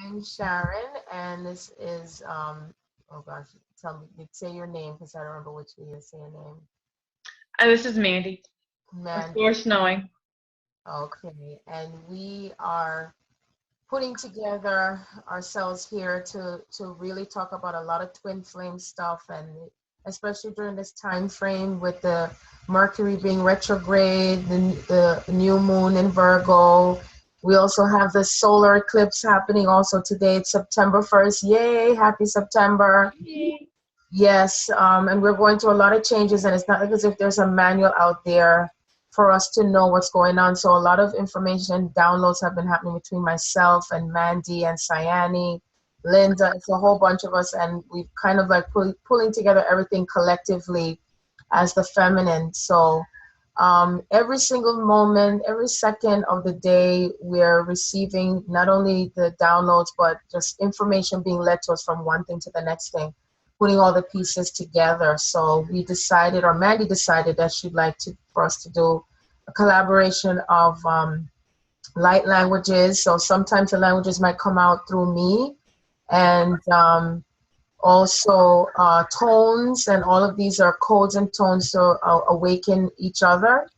name's Sharon, and this is oh gosh, tell me, say your name because I don't remember which way you say your name. This is Mandy. Man, Sourceknowing. okay, and we are putting together ourselves here to really talk about a lot of twin flame stuff, and especially during this time frame with the Mercury being retrograde, the new moon in Virgo. We also have the solar eclipse happening also today. It's September 1st. Yay, happy September. Yes, and we're going through a lot of changes, and it's not like as if there's a manual out there for us to know what's going on. So a lot of information and downloads have been happening between myself and Mandy and Sayani, Linda. It's a whole bunch of us, and we've kind of like pulling together everything collectively as the feminine. So every single moment, every second of the day, we're receiving not only the downloads, but just information being led to us from one thing to the next thing, putting all the pieces together. So we decided, or Mandy decided, that she'd like for us to do a collaboration of light languages. So sometimes the languages might come out through me, and also tones, and all of these are codes and tones to awaken each other,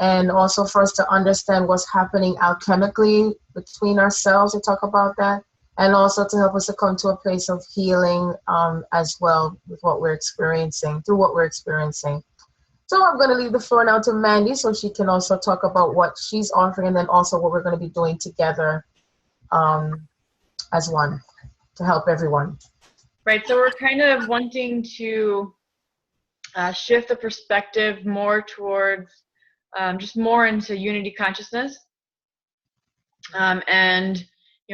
and also for us to understand what's happening alchemically between ourselves, to talk about that, and also to help us to come to a place of healing as well with what we're experiencing, through what we're experiencing. So I'm going to leave the floor now to Mandy so she can also talk about what she's offering, and then also what we're going to be doing together as one to help everyone. Right, so we're kind of wanting to shift the perspective more towards just more into unity consciousness, and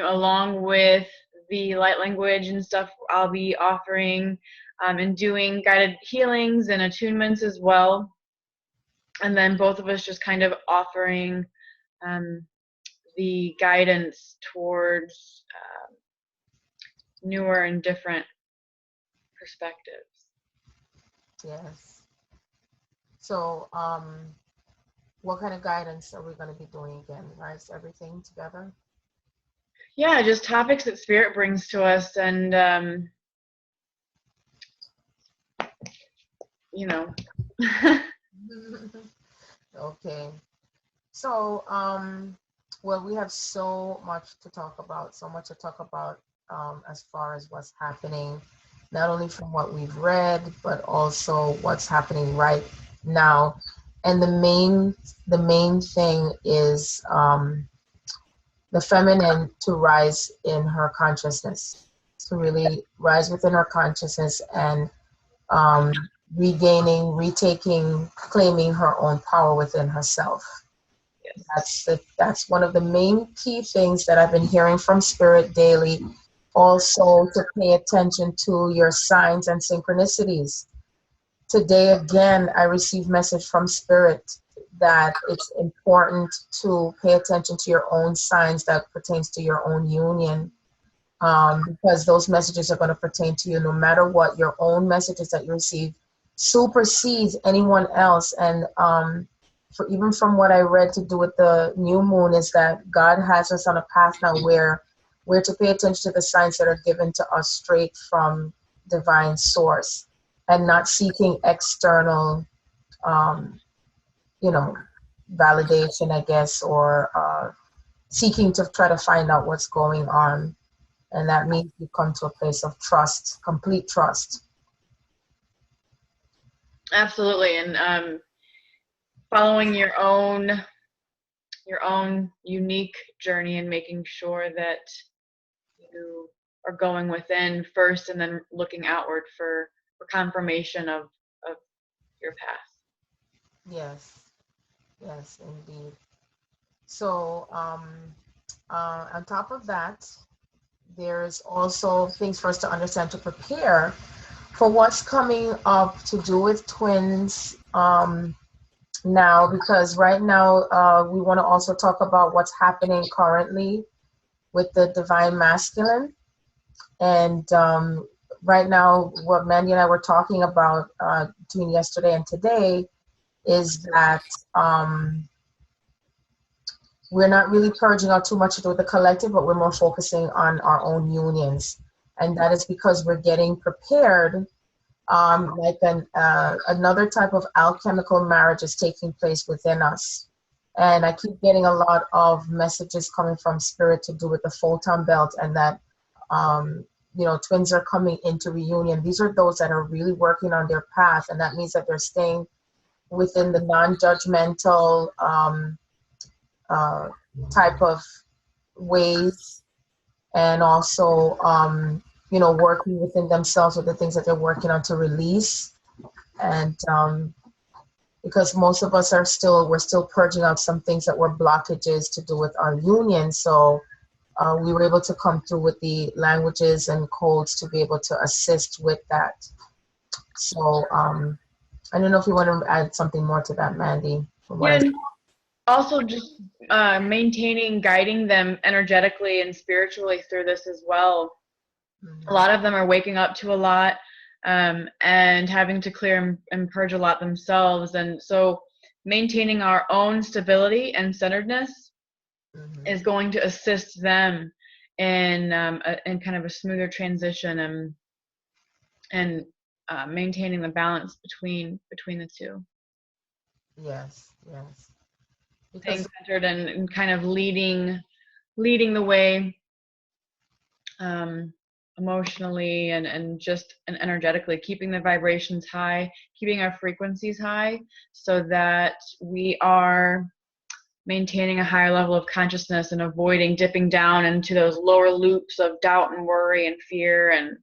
along with the light language and stuff, I'll be offering and doing guided healings and attunements as well, and then both of us just kind of offering the guidance towards newer and different perspectives. Yes. So what kind of guidance are we going to be doing again? Right, everything together? Yeah, just topics that Spirit brings to us, and Okay. So well, we have so much to talk about, as far as what's happening, not only from what we've read, but also what's happening right now. And the main thing is the feminine to rise in her consciousness, to really rise within her consciousness, and regaining, retaking, claiming her own power within herself. That's one of the main key things that I've been hearing from Spirit daily. Also, to pay attention to your signs and synchronicities. Today again, I received message from Spirit that it's important to pay attention to your own signs that pertains to your own union, because those messages are going to pertain to you no matter what. Your own messages that you receive supersedes anyone else. And even from what I read to do with the new moon, is that God has us on a path now where we're to pay attention to the signs that are given to us straight from divine source, and not seeking external validation, I guess, or seeking to try to find out what's going on. And that means you come to a place of trust, complete trust. Absolutely, and following your own unique journey, and making sure that you are going within first, and then looking outward for confirmation of your path. Yes, indeed. So on top of that, there's also things for us to understand to prepare for what's coming up to do with twins now, because right now we want to also talk about what's happening currently with the divine masculine. And right now, what Mandy and I were talking about between yesterday and today is that we're not really purging out too much to do with the collective, but we're more focusing on our own unions. And that is because we're getting prepared, like another type of alchemical marriage is taking place within us. And I keep getting a lot of messages coming from spirit to do with the photon belt, and that, twins are coming into reunion. These are those that are really working on their path, and that means that they're staying within the non-judgmental uh, type of ways, and also working within themselves with the things that they're working on to release. And because most of us we're still purging out some things that were blockages to do with our union. So we were able to come through with the languages and codes to be able to assist with that. So I don't know if you want to add something more to that, Mandy, from what I Yeah, and also just maintaining, guiding them energetically and spiritually through this as well. A lot of them are waking up to a lot, and having to clear and purge a lot themselves. And so maintaining our own stability and centeredness is going to assist them in kind of a smoother transition, and maintaining the balance between the two. Yes, yes. Staying Because centered and kind of leading the way, um, emotionally and just and energetically, keeping the vibrations high, keeping our frequencies high, so that we are maintaining a higher level of consciousness and avoiding dipping down into those lower loops of doubt and worry and fear, and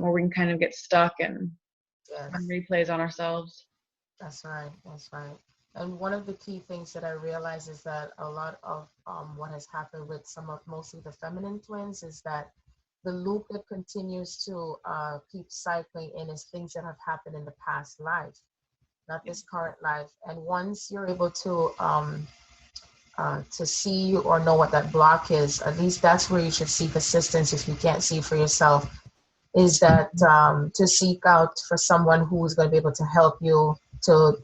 where we can kind of get stuck and run yes, replays on ourselves. that's right, that's right. And one of the key things that I realize is that a lot of what has happened with mostly the feminine twins is that the loop that continues to keep cycling in is things that have happened in the past life, not this current life. And once you're able to see or know what that block is, at least that's where you should seek assistance if you can't see for yourself, is that to seek out for someone who is going to be able to help you to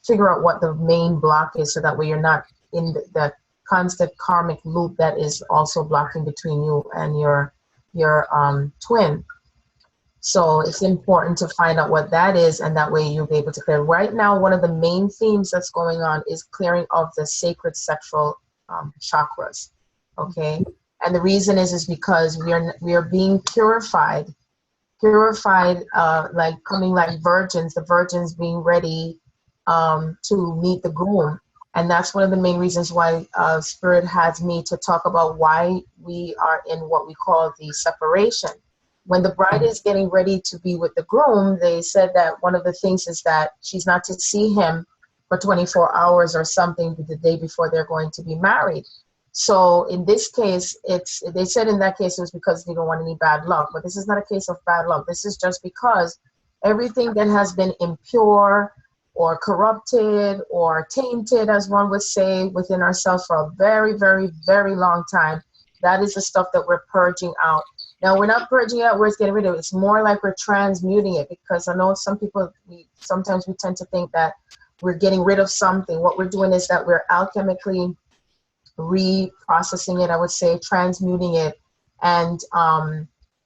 figure out what the main block is, so that way you're not in the constant karmic loop that is also blocking between you and your twin. So it's important to find out what that is, and that way you'll be able to clear. Right now, one of the main themes that's going on is clearing of the sacred sexual chakras. Okay, and the reason is because we are being purified, like coming like virgins. The virgins being ready to meet the groom, and that's one of the main reasons why Spirit has me to talk about why we are in what we call the separation. When the bride is getting ready to be with the groom, they said that one of the things is that she's not to see him for 24 hours or something the day before they're going to be married. So in this case, they said in that case it was because they don't want any bad luck. But this is not a case of bad luck. This is just because everything that has been impure or corrupted or tainted, as one would say, within ourselves for a very, very, very long time, that is the stuff that we're purging out. Now, we're not purging out, we're getting rid of it. It's more like we're transmuting it, because I know some people, sometimes we tend to think that we're getting rid of something. What we're doing is that we're alchemically reprocessing it, I would say, transmuting it, and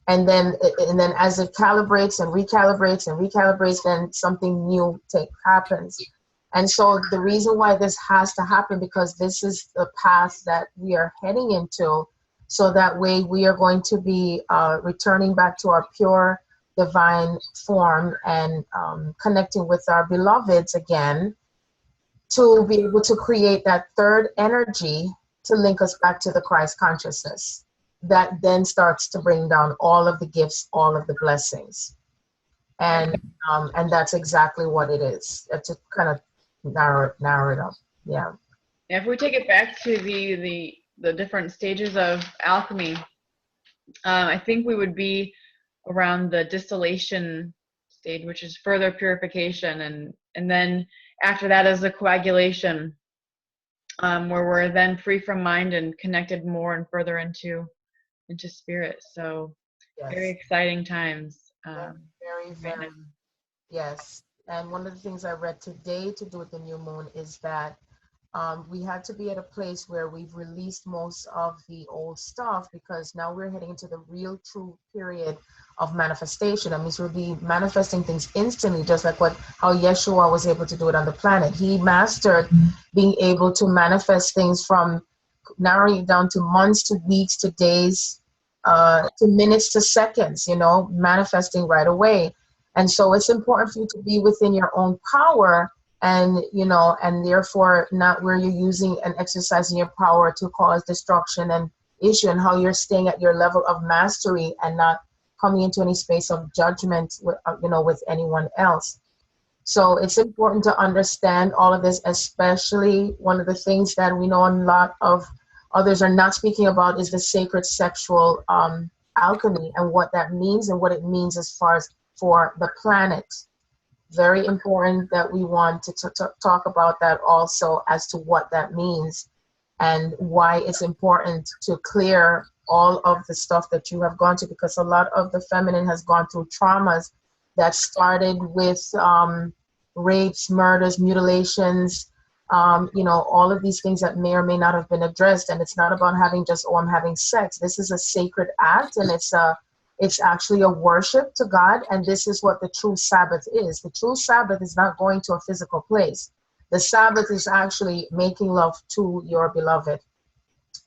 then as it calibrates and recalibrates, then something new happens. And so the reason why this has to happen, because this is the path that we are heading into, so that way we are going to be returning back to our pure divine form, and connecting with our beloveds again, to be able to create that third energy to link us back to the Christ consciousness. That then starts to bring down all of the gifts, all of the blessings. And that's exactly what it is. To kind of narrow it up. Yeah. If we take it back to the different stages of alchemy, I think we would be around the distillation stage, which is further purification, and then after that is the coagulation, where we're then free from mind and connected more and further into spirit. So very Yes. exciting times Very, right very. now. Yes. And one of the things I read today to do with the new moon is that We had to be at a place where we've released most of the old stuff, because now we're heading into the real true period of manifestation. That means we'll be manifesting things instantly, just like what how Yeshua was able to do it on the planet. He mastered being able to manifest things from narrowing it down to months to weeks to days, to minutes to seconds, manifesting right away. And so it's important for you to be within your own power, and and therefore not where you're using and exercising your power to cause destruction and issue, and how you're staying at your level of mastery and not coming into any space of judgment with, with anyone else. So it's important to understand all of this, especially one of the things that we know a lot of others are not speaking about is the sacred sexual alchemy, and what that means and what it means as far as for the planet. Very important that we want to talk about that also, as to what that means and why it's important to clear all of the stuff that you have gone to, because a lot of the feminine has gone through traumas that started with rapes, murders, mutilations, all of these things that may or may not have been addressed. And it's not about having just, oh, I'm having sex. This is a sacred act, and it's actually a worship to God, and this is what the true Sabbath is. The true Sabbath is not going to a physical place. The Sabbath is actually making love to your beloved.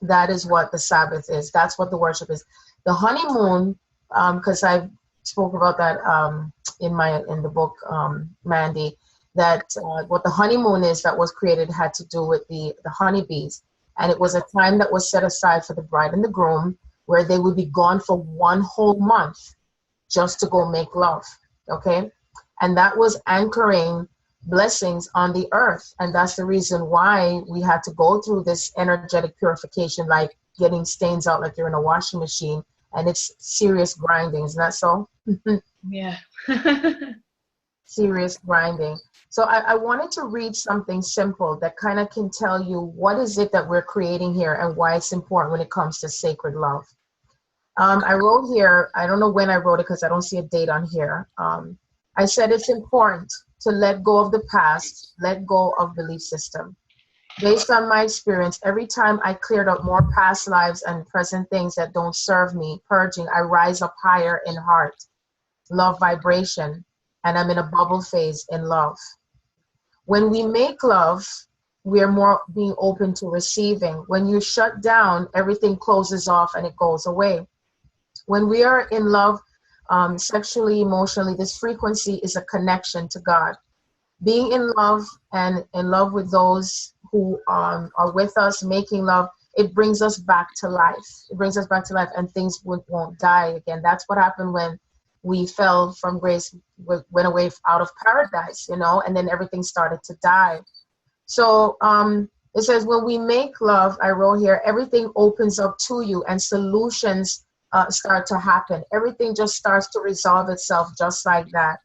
That is what the Sabbath is. That's what the worship is. The honeymoon, because I spoke about that in the book, Mandy, that what the honeymoon is that was created had to do with the honeybees, and it was a time that was set aside for the bride and the groom, where they would be gone for 1 whole month just to go make love. Okay, and that was anchoring blessings on the earth. And that's the reason why we had to go through this energetic purification, like getting stains out like you're in a washing machine, and it's serious grinding. Isn't that so? Yeah. Serious grinding. So I wanted to read something simple that kind of can tell you what is it that we're creating here and why it's important when it comes to sacred love. I wrote here, I don't know when I wrote it because I don't see a date on here. I said it's important to let go of the past, let go of belief system. Based on my experience, every time I cleared up more past lives and present things that don't serve me, purging, I rise up higher in heart, love vibration, and I'm in a bubble phase in love. When we make love, we are more being open to receiving. When you shut down, everything closes off and it goes away. When we are in love, sexually, emotionally, this frequency is a connection to God. Being in love and in love with those who are with us, making love, it brings us back to life. It brings us back to life, and things won't die again. That's what happened when we fell from grace, went away out of paradise, and then everything started to die. So it says, when we make love, I wrote here, everything opens up to you and solutions start to happen. Everything just starts to resolve itself just like that.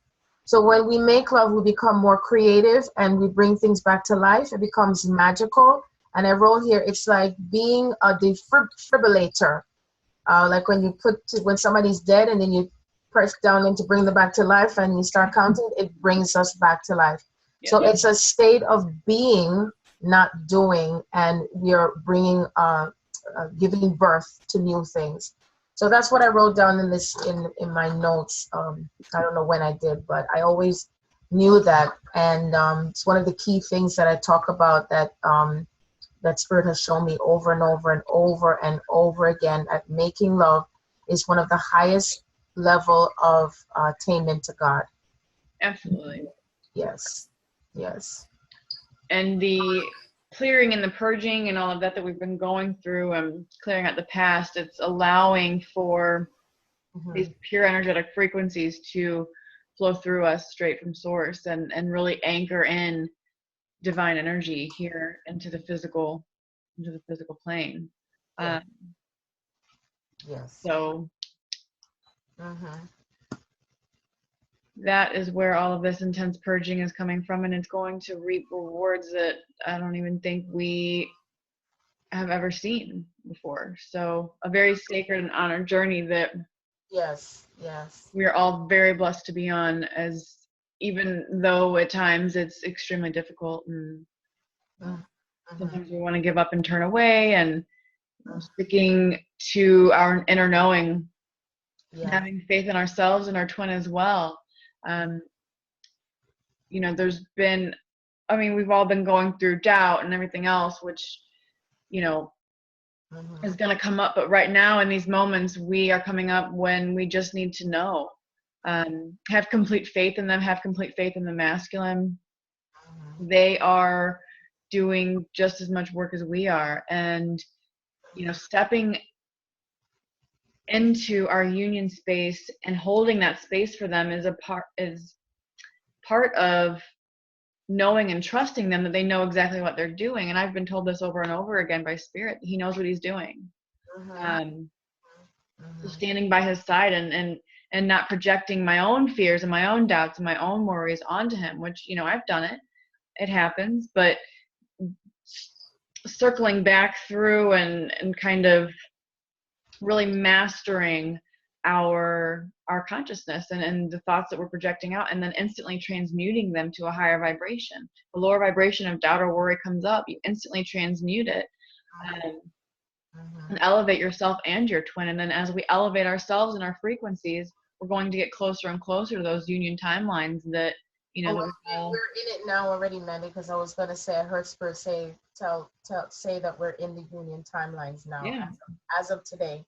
So when we make love, we become more creative and we bring things back to life. It becomes magical. And I wrote here, it's like being a defibrillator. Like when somebody's dead and then you press down and to bring them back to life and you start counting, it brings us back to life. Yeah. So it's a state of being, not doing, and we are bringing, giving birth to new things. So that's what I wrote down in my notes. I don't know when I did, but I always knew that, and it's one of the key things that I talk about that that Spirit has shown me over and over and over and over again. At making love is one of the highest level of attainment to God. Absolutely. Yes. Yes. And the clearing and the purging and all of that we've been going through and clearing out the past, it's allowing for these pure energetic frequencies to flow through us straight from source and really anchor in divine energy here into the physical plane. Yeah. Yes. So that is where all of this intense purging is coming from, and it's going to reap rewards that I don't even think we have ever seen before. So a very sacred and honored journey that yes we are all very blessed to be on, as even though at times it's extremely difficult and Mhm. sometimes we want to give up and turn away, and sticking to our inner knowing, and Yeah. having faith in ourselves and our twin as well. Um, there's been, we've all been going through doubt and everything else, which, you know, Mhm. is going to come up. But right now, in these moments, we are coming up when we just need to know. Have complete faith in them, have complete faith in the masculine. Mhm. They are doing just as much work as we are. And, stepping into our union space and holding that space for them is part of knowing and trusting them, that they know exactly what they're doing. And I've been told this over and over again by Spirit. He knows what he's doing. Mhm. Um, so Mhm. standing by his side, and not projecting my own fears and my own doubts and my own worries onto him, which, I've done it. It happens. But circling back through and kind of really mastering our consciousness and the thoughts that we're projecting out, and then instantly transmuting them to a higher vibration. The lower vibration of doubt or worry comes up, you instantly transmute it, and, Mhm. and elevate yourself and your twin. And then as we elevate ourselves and our frequencies, we're going to get closer and closer to those union timelines that, Oh, that we all. we're in it now already, Mandy. Because I was gonna say, I heard Spirit say that we're in the union timelines now, Yeah, as of today.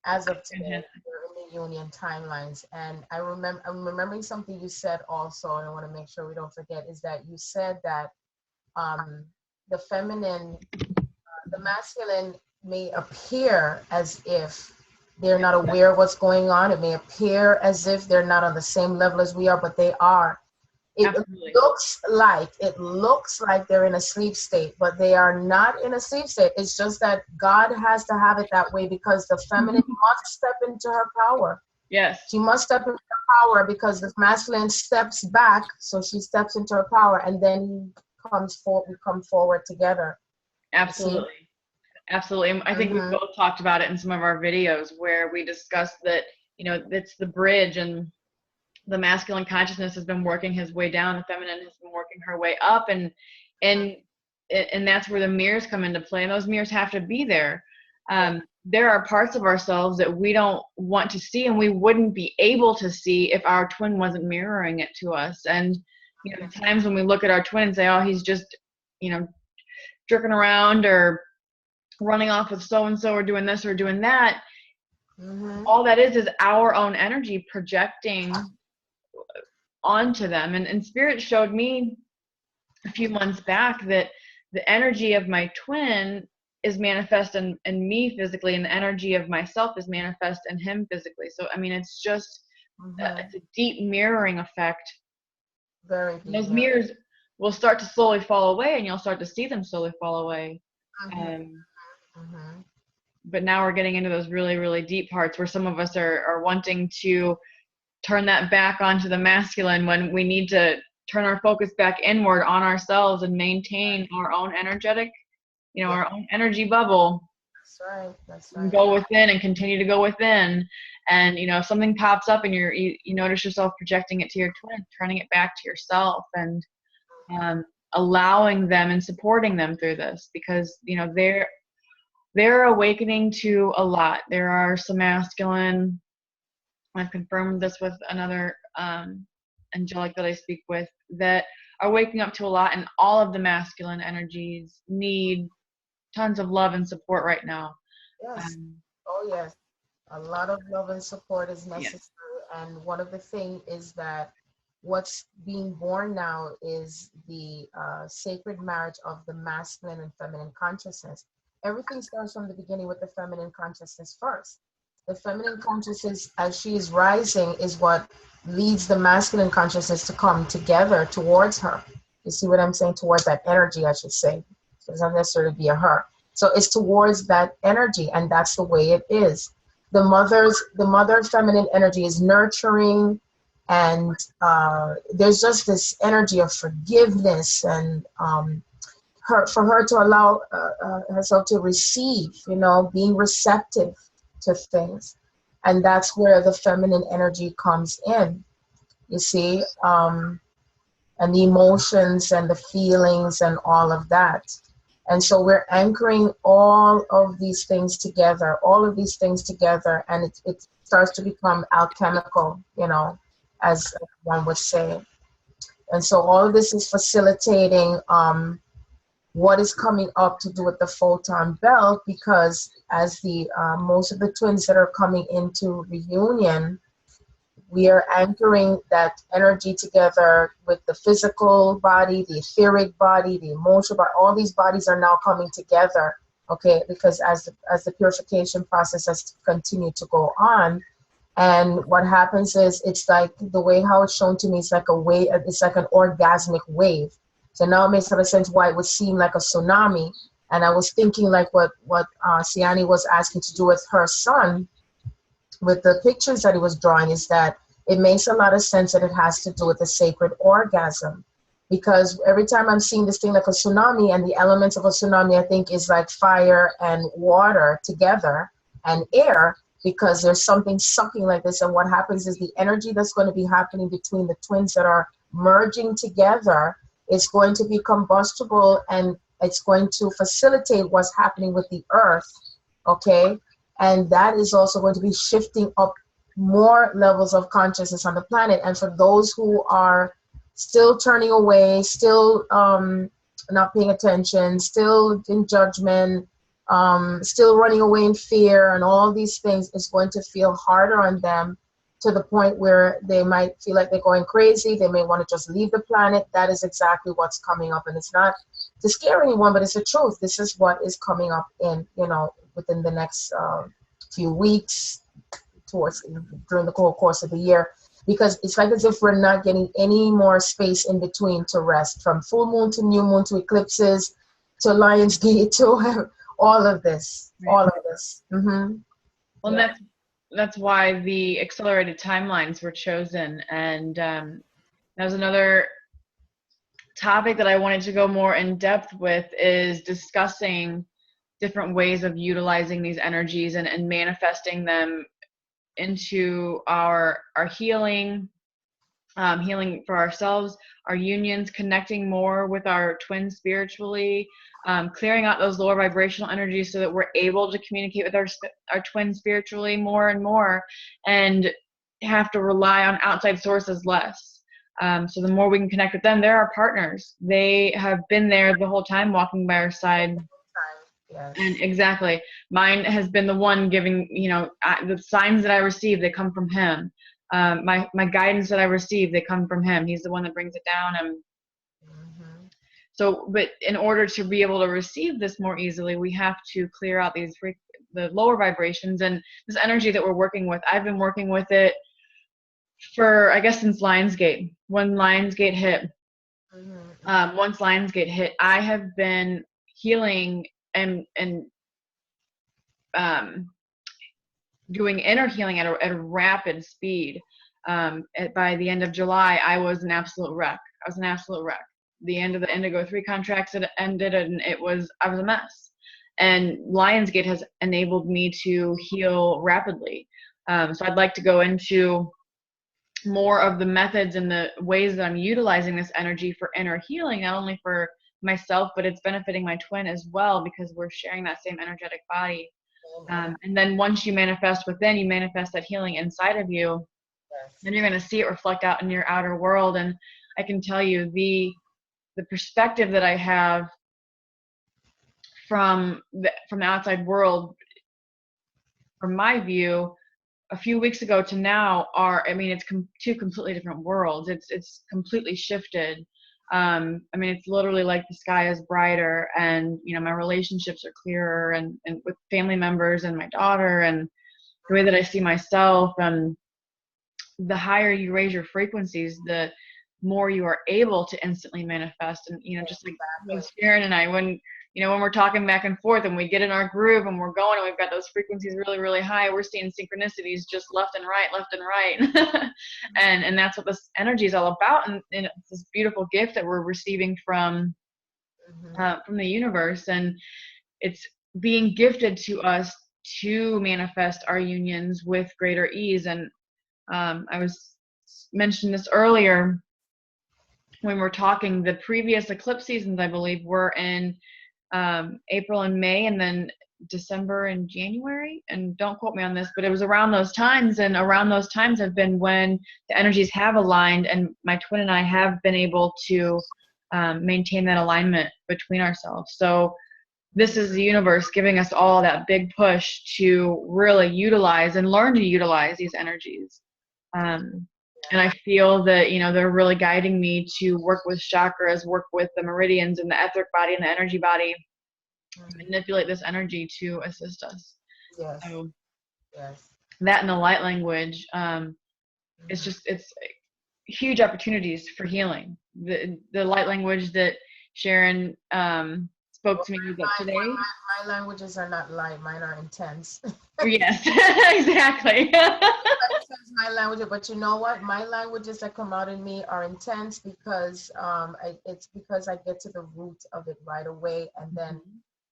As of today, fantastic. we're in the union timelines. And I'm remembering something you said also, and I want to make sure we don't forget, is that you said that um, the feminine, the masculine may appear as if they're not aware of what's going on. It may appear as if they're not on the same level as we are, but they are. It Absolutely. looks like they're in a sleep state, but they are not in a sleep state. It's just that God has to have it that way, because the feminine must step into her power. Yes, She must step into her power, because the masculine steps back, so she steps into her power, and then we come forward together. You see? absolutely. Absolutely. And I think we Mhm. both talked about it in some of our videos where we discussed that, it's the bridge, and the masculine consciousness has been working his way down, the feminine has been working her way up, and and that's where the mirrors come into play. And those mirrors have to be there. Yeah. There are parts of ourselves that we don't want to see, and we wouldn't be able to see if our twin wasn't mirroring it to us. And, the times when we look at our twin and say, oh, he's just, jerking around or running off with so and so, or doing this or doing that, Mhm. all that is our own energy projecting onto them. And Spirit showed me a few months back that the energy of my twin is manifest in me physically, and the energy of myself is manifest in him physically. So it's just Mhm. it's a deep mirroring effect. Very And deep those mirror. mirrors will start to slowly fall away, and you'll start to see them slowly fall away. Mhm. um, Mhm. but now we're getting into those really, really deep parts where some of us are wanting to turn that back onto the masculine, when we need to turn our focus back inward on ourselves and maintain our own energetic, Yeah. our own energy bubble, That's right. That's and right. go within and continue to go within. And, if something pops up and you notice yourself projecting it to your twin, turning it back to yourself, and allowing them and supporting them through this, because, they're awakening to a lot. There are some masculine, I've confirmed this with another angelic that I speak with, that are waking up to a lot, and all of the masculine energies need tons of love and support right now. Yes. Um, Oh, yes. A lot of love and support is yes, necessary. And one of the things is that what's being born now is the sacred marriage of the masculine and feminine consciousness. Everything starts from the beginning with the feminine consciousness first. The feminine consciousness, as she is rising, is what leads the masculine consciousness to come together towards her. You see what I'm saying? Towards that energy, I should say. So it's not necessarily be a her. So it's towards that energy, and that's the way it is. The mother feminine energy is nurturing, and there's just this energy of forgiveness, and for her to allow herself to receive, being receptive to things. And that's where the feminine energy comes in, you see, and the emotions and the feelings and all of that. And so we're anchoring all of these things together, and it starts to become alchemical, as one would say. And so all of this is facilitating what is coming up to do with the photon belt, because as the most of the twins that are coming into reunion, we are anchoring that energy together with the physical body, the etheric body, the emotional body. All these bodies are now coming together, okay? Because as the purification process has continued to go on, and what happens is, it's like the way how it's shown to me, it's like a wave, it's like an orgasmic wave. So now it makes a lot of sense why it would seem like a tsunami. And I was thinking like what Siani was asking to do with her son, with the pictures that he was drawing, is that it makes a lot of sense that it has to do with the sacred orgasm. Because every time I'm seeing this thing like a tsunami, and the elements of a tsunami, I think, is like fire and water together and air, because there's something sucking like this. And what happens is the energy that's going to be happening between the twins that are merging together is going to be combustible, and it's going to facilitate what's happening with the earth, okay? And that is also going to be shifting up more levels of consciousness on the planet. And for those who are still turning away, still not paying attention, still in judgment, still running away in fear, and all these things, is going to feel harder on them, to the point where they might feel like they're going crazy. They may want to just leave the planet. That is exactly what's coming up. And it's not to scare anyone, but it's the truth. This is what is coming up within the next few weeks, during the whole course of the year, because it's like as if we're not getting any more space in between to rest, from full moon to new moon to eclipses to Lion's Gate to all of this. Mm-hmm. Well, yeah. That's why the accelerated timelines were chosen. And that was another topic that I wanted to go more in depth with, is discussing different ways of utilizing these energies and manifesting them into our healing, healing for ourselves, our unions, connecting more with our twins spiritually, clearing out those lower vibrational energies so that we're able to communicate with our twins spiritually more and more, and have to rely on outside sources less. So the more we can connect with them, they're our partners. They have been there the whole time, walking by our side. Yes. And exactly, mine has been the one giving, the signs that I receive, they come from him. My guidance that I receive, they come from him. He's the one that brings it down. And so, but in order to be able to receive this more easily, we have to clear out the lower vibrations, and this energy that we're working with. I've been working with it for, I guess, since Lionsgate. When Lionsgate hit, once Lionsgate hit, I have been healing and doing inner healing at a rapid speed. By the end of July, I was an absolute wreck. The end of the Indigo 3 contracts had ended, and I was a mess. And Lionsgate has enabled me to heal rapidly. So I'd like to go into more of the methods and the ways that I'm utilizing this energy for inner healing, not only for myself, but it's benefiting my twin as well, because we're sharing that same energetic body. And then once you manifest within, you manifest that healing inside of you, then you're going to see it reflect out in your outer world. And I can tell you the perspective that I have from the outside world, from my view, a few weeks ago to now, it's two completely different worlds. It's completely shifted. It's literally like the sky is brighter, and my relationships are clearer, and with family members and my daughter, and the way that I see myself. And the higher you raise your frequencies, the more you are able to instantly manifest. And just like Sharon and I, when we're talking back and forth and we get in our groove and we're going and we've got those frequencies really, really high, we're seeing synchronicities just left and right. and that's what this energy is all about. And it's this beautiful gift that we're receiving from the universe. And it's being gifted to us to manifest our unions with greater ease. And I was mentioned this earlier when we're talking, the previous eclipse seasons, I believe, were in April and May, and then December and January. And don't quote me on this, but it was around those times. And around those times have been when the energies have aligned, and my twin and I have been able to maintain that alignment between ourselves. So this is the universe giving us all that big push to really utilize and learn to utilize these energies. And I feel that, they're really guiding me to work with chakras, work with the meridians and the etheric body and the energy body, manipulate this energy to assist us. Yes. So Yes. that and the light language, it's huge opportunities for healing. The light language that Sharon spoke to me about today. My languages are not light, mine are intense. Yes, exactly. My language, but you know what? My languages that come out in me are intense because it's because I get to the root of it right away, and then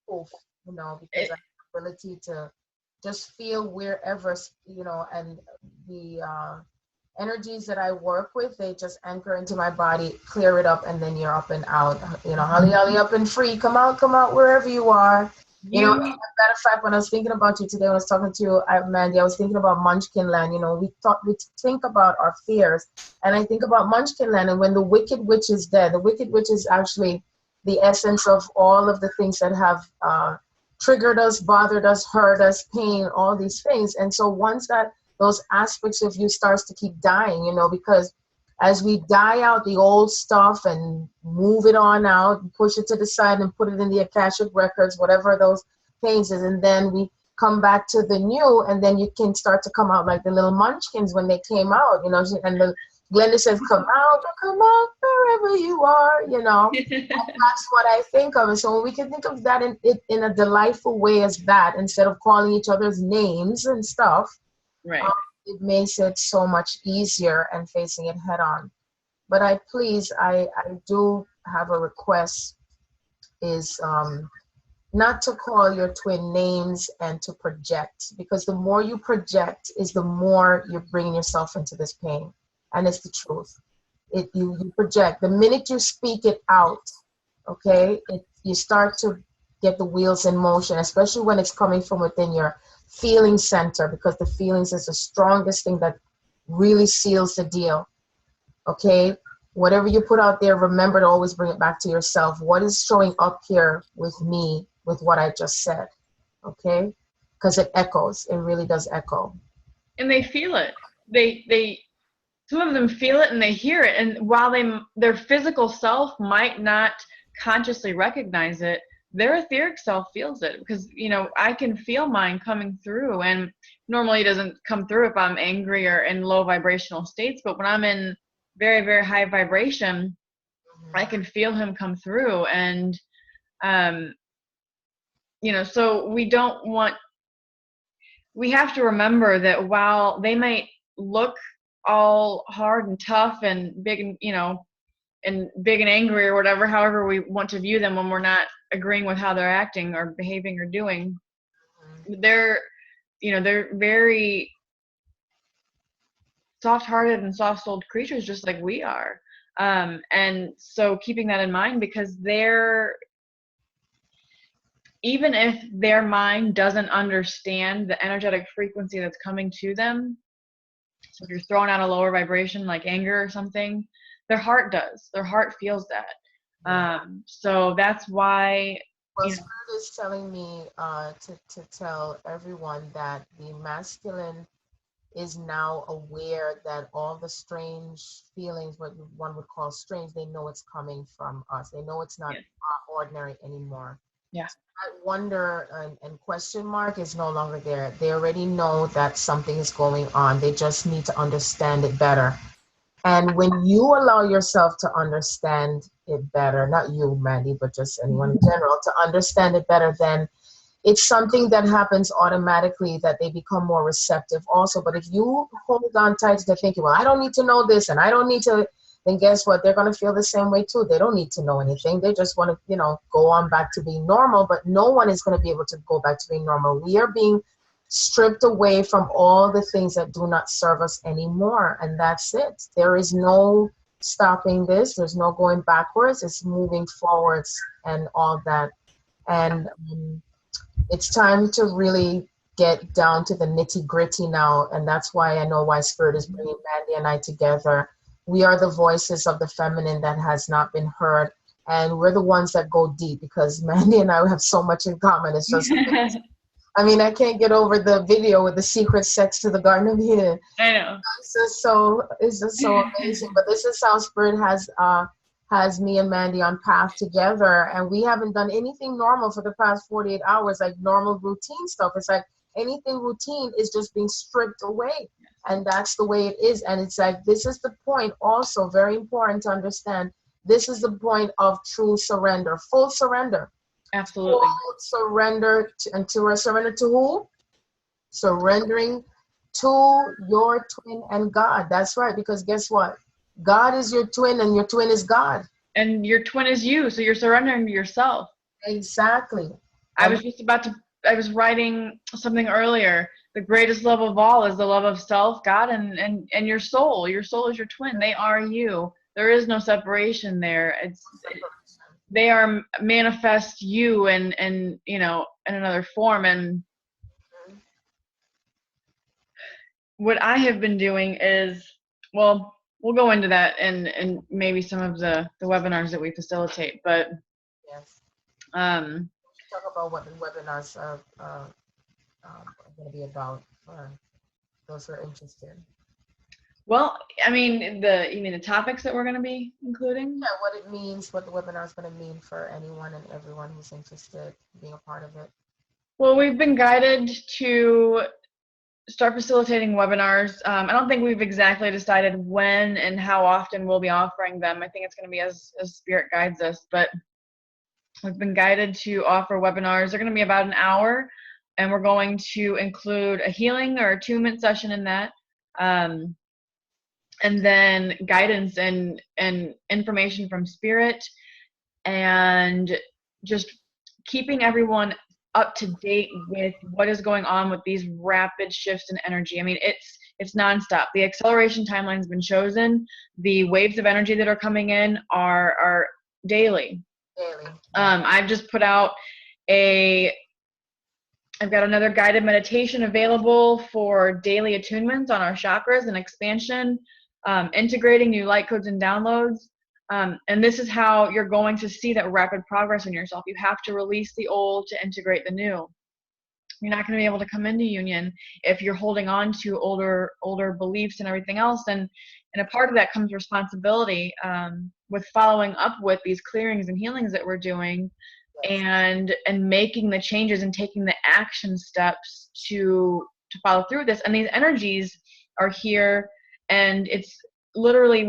poof, because I have the ability to just feel wherever, and the energies that I work with, they just anchor into my body, clear it up, and then you're up and out. Holly, holly, up and free. Come out, wherever you are. As a matter of fact, when I was thinking about you today, when I was talking to you, Mandy, I was thinking about Munchkin Land. We think about our fears, and I think about Munchkin Land, and when the Wicked Witch is dead, the Wicked Witch is actually the essence of all of the things that have triggered us, bothered us, hurt us, pain, all these things. And so once those aspects of you starts to keep dying, because as we die out the old stuff and move it on out, push it to the side and put it in the Akashic records, whatever those pains is, and then we come back to the new, and then you can start to come out like the little munchkins when they came out, and Glenda says, come out wherever you are, and that's what I think of. And so when we can think of that in a delightful way as that, instead of calling each other's names and stuff, right. It makes it so much easier and facing it head on. But I do have a request, is not to call your twin names and to project, because the more you project is the more you're bringing yourself into this pain. And it's the truth. You project. The minute you speak it out, okay, you start to get the wheels in motion, especially when it's coming from within your feeling center, because the feelings is the strongest thing that really seals the deal. Okay, whatever you put out there, remember to always bring it back to yourself. What is showing up here with me with what I just said? Okay, because it echoes. It really does echo. And they feel it. They some of them feel it and they hear it, and while their physical self might not consciously recognize it, their etheric self feels it, because I can feel mine coming through, and normally it doesn't come through if I'm angry or in low vibrational states, but when I'm in very, very high vibration, I can feel him come through. And so we have to remember that while they might look all hard and tough and big and big and angry or whatever, however we want to view them when we're not agreeing with how they're acting or behaving or doing, they're very soft-hearted and soft-souled creatures, just like we are. And so keeping that in mind, because even if their mind doesn't understand the energetic frequency that's coming to them, so if you're throwing out a lower vibration like anger or something, their heart does. Their heart feels that. So that's why. Well, Spirit is telling me to tell everyone that the masculine is now aware that all the strange feelings, what one would call strange, they know it's coming from us. They know it's not ordinary anymore. Yeah. That wonder and question mark is no longer there. They already know that something is going on. They just need to understand it better. And when you allow yourself to understand it better, not you, Mandy, but just anyone in general, to understand it better, then it's something that happens automatically, that they become more receptive also. But if you hold on tight to thinking, well, I don't need to know this and I don't need to, then guess what? They're going to feel the same way too. They don't need to know anything. They just want to, go on back to being normal. But no one is going to be able to go back to being normal. We are being stripped away from all the things that do not serve us anymore. And that's it. There is no stopping this. There's no going backwards. It's moving forwards and all that And it's time to really get down to the nitty gritty now. And that's why I know why Spirit is bringing Mandy and I together. We are the voices of the feminine that has not been heard. And we're the ones that go deep because Mandy and I have so much in common. It's just, I mean, I can't get over the video with the secret sex to the Garden of Eden. I know. It's just so amazing. But this is how Spirit has me and Mandy on path together, and we haven't done anything normal for the past 48 hours, like normal routine stuff. It's like anything routine is just being stripped away, and that's the way it is. And it's like this is the point. Also, very important to understand. This is the point of true surrender, full surrender. Absolutely. Full surrender and to surrender to who? Surrendering to your twin and God. That's right, because guess what? God is your twin and your twin is God. And your twin is you, so you're surrendering to yourself. Exactly. I was writing something earlier. The greatest love of all is the love of self, God, and your soul. Your soul is your twin. They are you. There is no separation there. They are manifest you and you know, in another form. And what I have been doing is, well, we'll go into that and maybe some of the webinars that we facilitate. But Yes. um, Talk about what the webinars are going to be about for those who are interested. well, I mean, you mean the topics that we're going to be including? Yeah, what it means, what the webinar is going to mean for anyone and everyone who's interested in being a part of it. Well, we've been guided to start facilitating webinars. I don't think we've exactly decided when and how often we'll be offering them. I think it's going to be as Spirit guides us, but we've been guided to offer webinars. They're going to be about an hour, and we're going to include a healing or attunement session in that. And then guidance and information from Spirit, and just keeping everyone up to date with what is going on with these rapid shifts in energy. I mean, it's nonstop. The acceleration timeline has been chosen. The waves of energy that are coming in are daily. Daily. I've just put out I've got another guided meditation available for daily attunements on our chakras and expansion, integrating new light codes and downloads. And this is how you're going to see that rapid progress in yourself. You have to release the old to integrate the new. You're not going to be able to come into union if you're holding on to older beliefs and everything else. And a part of that comes responsibility with following up with these clearings and healings that we're doing, and making the changes and taking the action steps to follow through with this. And these energies are here, and it's literally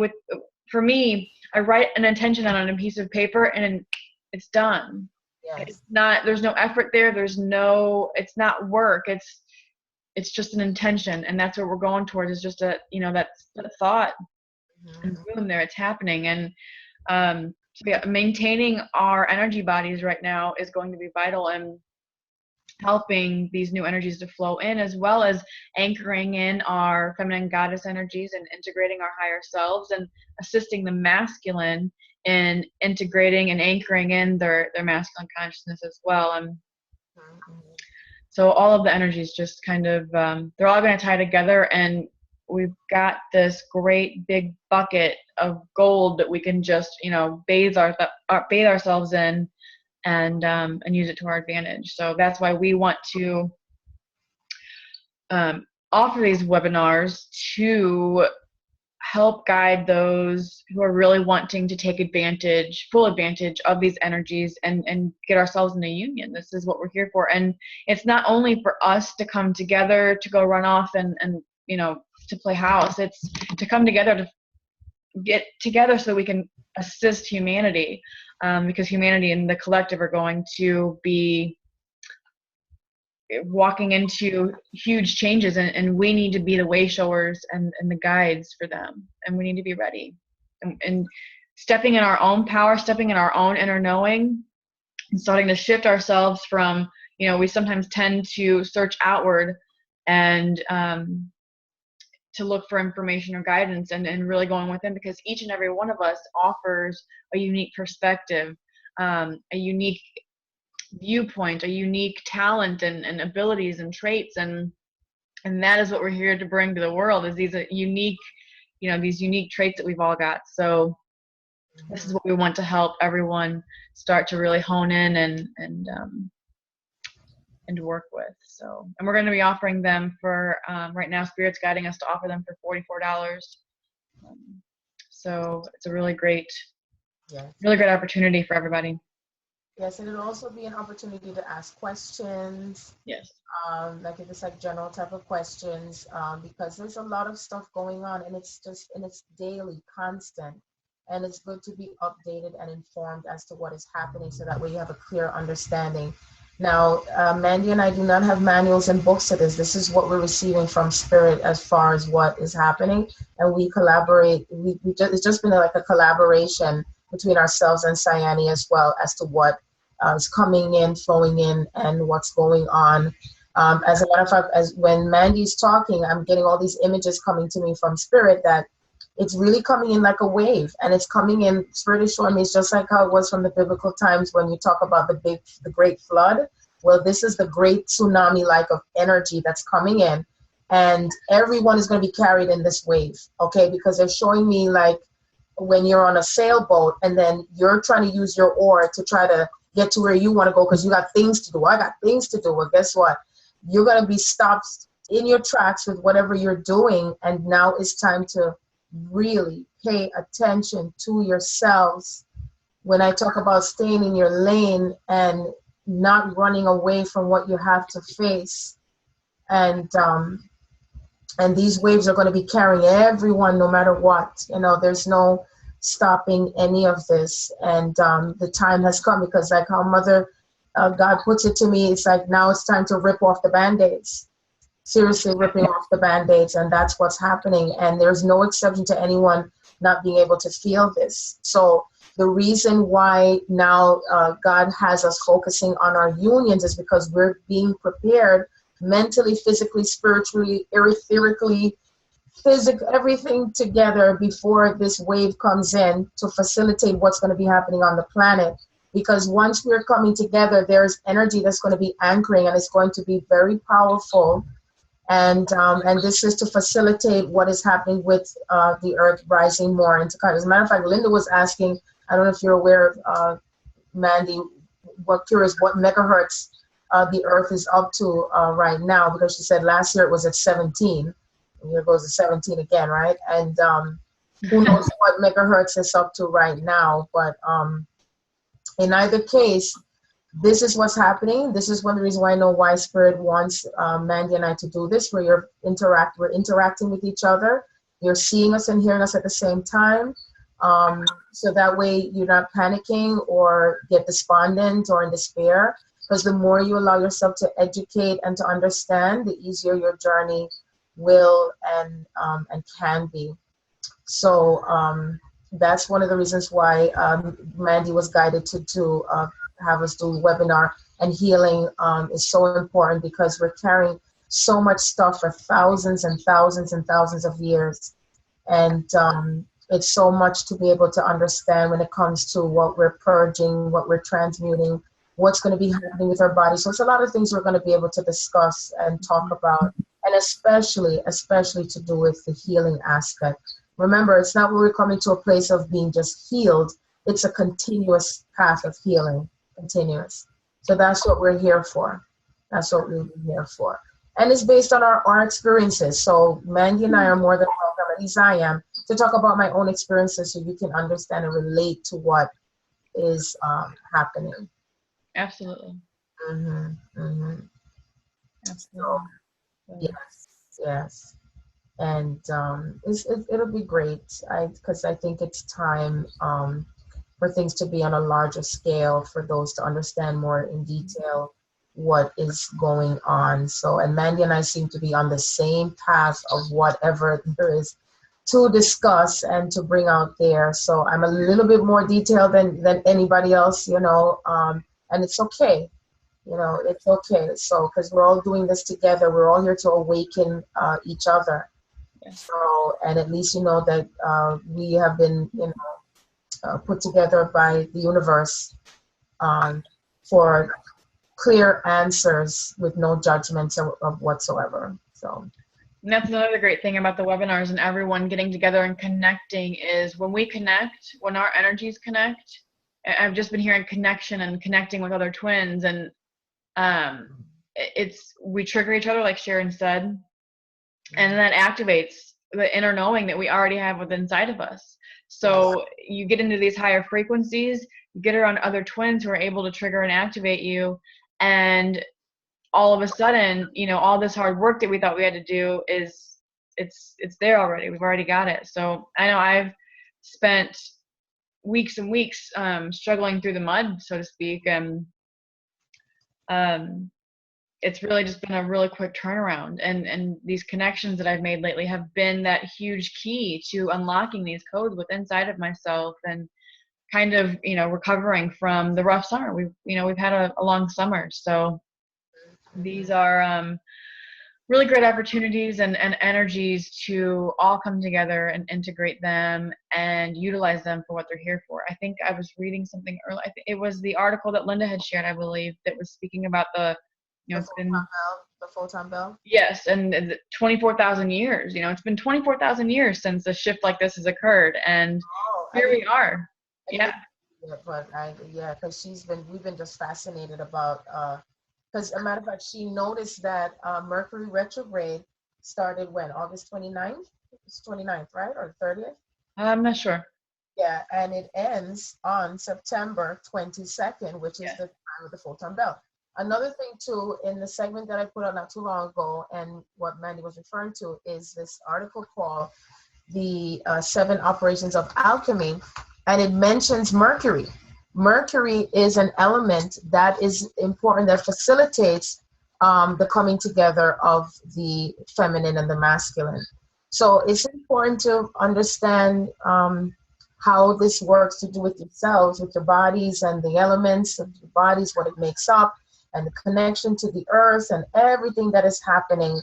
for me, I write an intention on a piece of paper and it's done. Yes. There's no effort there. It's not work. It's just an intention. And that's what we're going towards, is just that thought. Mm-hmm. And boom, there it's happening. And, so yeah, maintaining our energy bodies right now is going to be vital in helping these new energies to flow in, as well as anchoring in our feminine goddess energies and integrating our higher selves, and assisting the masculine in integrating and anchoring in their masculine consciousness as well. And so all of the energies just kind of, they're all going to tie together, and we've got this great big bucket of gold that we can just, bathe ourselves in, and use it to our advantage. So that's why we want to offer these webinars to help guide those who are really wanting to take full advantage of these energies, and get ourselves in a union. This is what we're here for. And it's not only for us to come together to go run off and to play house. It's to come together, to get together so we can assist humanity, because humanity and the collective are going to be walking into huge changes, and we need to be the way showers and the guides for them, and we need to be ready, and stepping in our own power, stepping in our own inner knowing, and starting to shift ourselves from, we sometimes tend to search outward and to look for information or guidance, and really going within, because each and every one of us offers a unique perspective, a unique viewpoint, a unique talent and abilities and traits, and that is what we're here to bring to the world, is these unique, these unique traits that we've all got. So this is what we want to help everyone start to really hone in and work with. So, and we're going to be offering them for right now. Spirit's guiding us to offer them for $44. So it's a really great opportunity for everybody. Yes, and it'll also be an opportunity to ask questions. Yes. Like if it's like general type of questions, because there's a lot of stuff going on, and it's daily, constant, and it's good to be updated and informed as to what is happening, so that way you have a clear understanding. Now, Mandi and I do not have manuals and books to this. This is what we're receiving from Spirit as far as what is happening, and we collaborate. It's just been like a collaboration between ourselves and Sayani as well, as to what is coming in, flowing in, and what's going on. As a matter of fact, as when Mandi's talking, I'm getting all these images coming to me from Spirit that it's really coming in like a wave, and it's coming in. Spirit is showing me it's just like how it was from the biblical times when you talk about the great flood. Well, this is the great tsunami like of energy that's coming in, and everyone is going to be carried in this wave, okay? Because they're showing me like when you're on a sailboat and then you're trying to use your oar to try to get to where you want to go because you got things to do. I got things to do. Well, guess what? You're going to be stopped in your tracks with whatever you're doing, and now it's time to really pay attention to yourselves. When I talk about staying in your lane and not running away from what you have to face, and these waves are going to be carrying everyone no matter what. There's no stopping any of this, and the time has come, because like how Mother God puts it to me, it's like now it's time to rip off the band-aids. Seriously, ripping off the band-aids, and that's what's happening, and there's no exception to anyone not being able to feel this. So the reason why now God has us focusing on our unions is because we're being prepared mentally, physically, spiritually, etherically, everything together before this wave comes in to facilitate what's going to be happening on the planet. Because once we're coming together, there's energy that's going to be anchoring, and it's going to be very powerful. And this is to facilitate what is happening with the Earth rising more into kind. As a matter of fact, Linda was asking, I don't know if you're aware of, Mandi, what megahertz the Earth is up to right now, because she said last year it was at 17. And here goes to 17 again, right? And who knows what megahertz it's up to right now. But in either case, this is what's happening. This is one of the reasons why I know why Spirit wants Mandi and I to do this, where we're interacting with each other. You're seeing us and hearing us at the same time. So that way you're not panicking or get despondent or in despair. Because the more you allow yourself to educate and to understand, the easier your journey will and can be. So that's one of the reasons why Mandi was guided to have us do a webinar. And healing is so important, because we're carrying so much stuff for thousands and thousands and thousands of years. And it's so much to be able to understand when it comes to what we're purging, what we're transmuting, what's going to be happening with our body. So it's a lot of things we're going to be able to discuss and talk about, and especially to do with the healing aspect. Remember, it's not where we're coming to a place of being just healed. It's a continuous path of healing, continuous. So that's what we're here for. That's what we're here for. And it's based on our experiences. So Mandi and I are more than welcome, at least I am, to talk about my own experiences so you can understand and relate to what is happening. Absolutely. Mm-hmm, mm-hmm. Absolutely. So, yes. And it'll be great, because I think it's time for things to be on a larger scale, for those to understand more in detail what is going on. So, and Mandi and I seem to be on the same path of whatever there is to discuss and to bring out there. So I'm a little bit more detailed than anybody else, and it's okay. It's okay. So, because we're all doing this together, we're all here to awaken each other. Yes. So, and at least you know that we have been, put together by the universe for clear answers with no judgments of whatsoever. So. And that's another great thing about the webinars and everyone getting together and connecting is when we connect, when our energies connect, I've just been hearing connection and connecting with other twins, and we trigger each other, like Sharon said, and that activates the inner knowing that we already have within inside of us. So you get into these higher frequencies, you get around other twins who are able to trigger and activate you, and all of a sudden, you know, all this hard work that we thought we had to do it's there already. We've already got it. So I know I've spent weeks and weeks struggling through the mud, so to speak, and it's really just been a really quick turnaround, and these connections that I've made lately have been that huge key to unlocking these codes within inside of myself and kind of, you know, recovering from the rough summer. We've had a long summer, so these are really great opportunities and energies to all come together and integrate them and utilize them for what they're here for. I think I was reading something earlier. I think it was the article that Linda had shared, I believe, that was speaking about it's been the full-time bell. Yes, and 24,000 years. You know, it's been 24,000 years since a shift like this has occurred, and here we are. Yeah. But because we've been just fascinated about. Because a matter of fact, she noticed that Mercury retrograde started when? August 29th? It's 29th, right? Or 30th? I'm not sure. Yeah, and it ends on September 22nd, which is the time of the full-time bell. Another thing, too, in the segment that I put out not too long ago, and what Mandy was referring to, is this article called The 7 Operations of Alchemy, and it mentions Mercury. Mercury is an element that is important, that facilitates the coming together of the feminine and the masculine. So it's important to understand how this works to do with yourselves, with your bodies and the elements of your bodies, what it makes up, and the connection to the earth and everything that is happening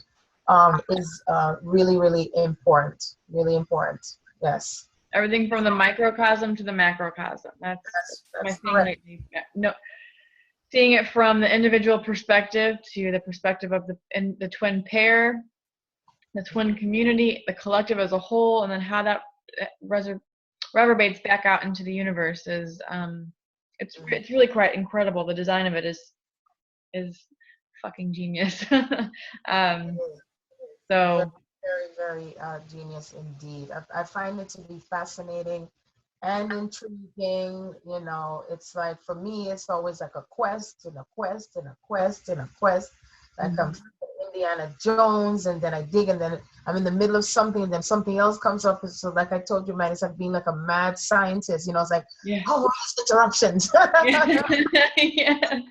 is really, really important. Really important. Yes. Everything from the microcosm to the macrocosm. That's my thing lately. No, seeing it from the individual perspective to the perspective of the twin pair, the twin community, the collective as a whole, and then how that reverberates back out into the universe is it's really quite incredible. The design of it is fucking genius. So. Very, very genius indeed. I find it to be fascinating and intriguing. You know, it's like, for me, it's always like a quest and a quest and a quest and a quest that comes from Indiana Jones, and then I dig, and then I'm in the middle of something, and then something else comes up. So like I told you, man, it's like being like a mad scientist. You know, it's like, oh, interruptions. Yeah.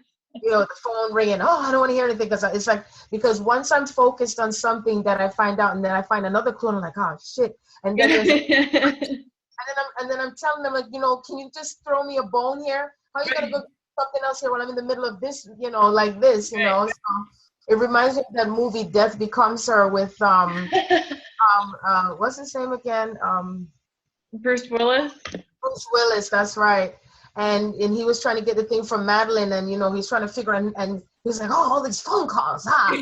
You know, the phone ringing. Oh, I don't want to hear anything, because it's like, because once I'm focused on something that I find out, and then I find another clue, and I'm like, oh shit. And then and then I'm telling them, like, you know, can you just throw me a bone here? How are you gonna go do something else here when I'm in the middle of this? You know, like this. You know, so it reminds me of that movie Death Becomes Her with what's his name again? Bruce Willis. Bruce Willis. That's right. And he was trying to get the thing from Madeline, and you know, he's trying to figure out, and he's like, oh, all these phone calls, I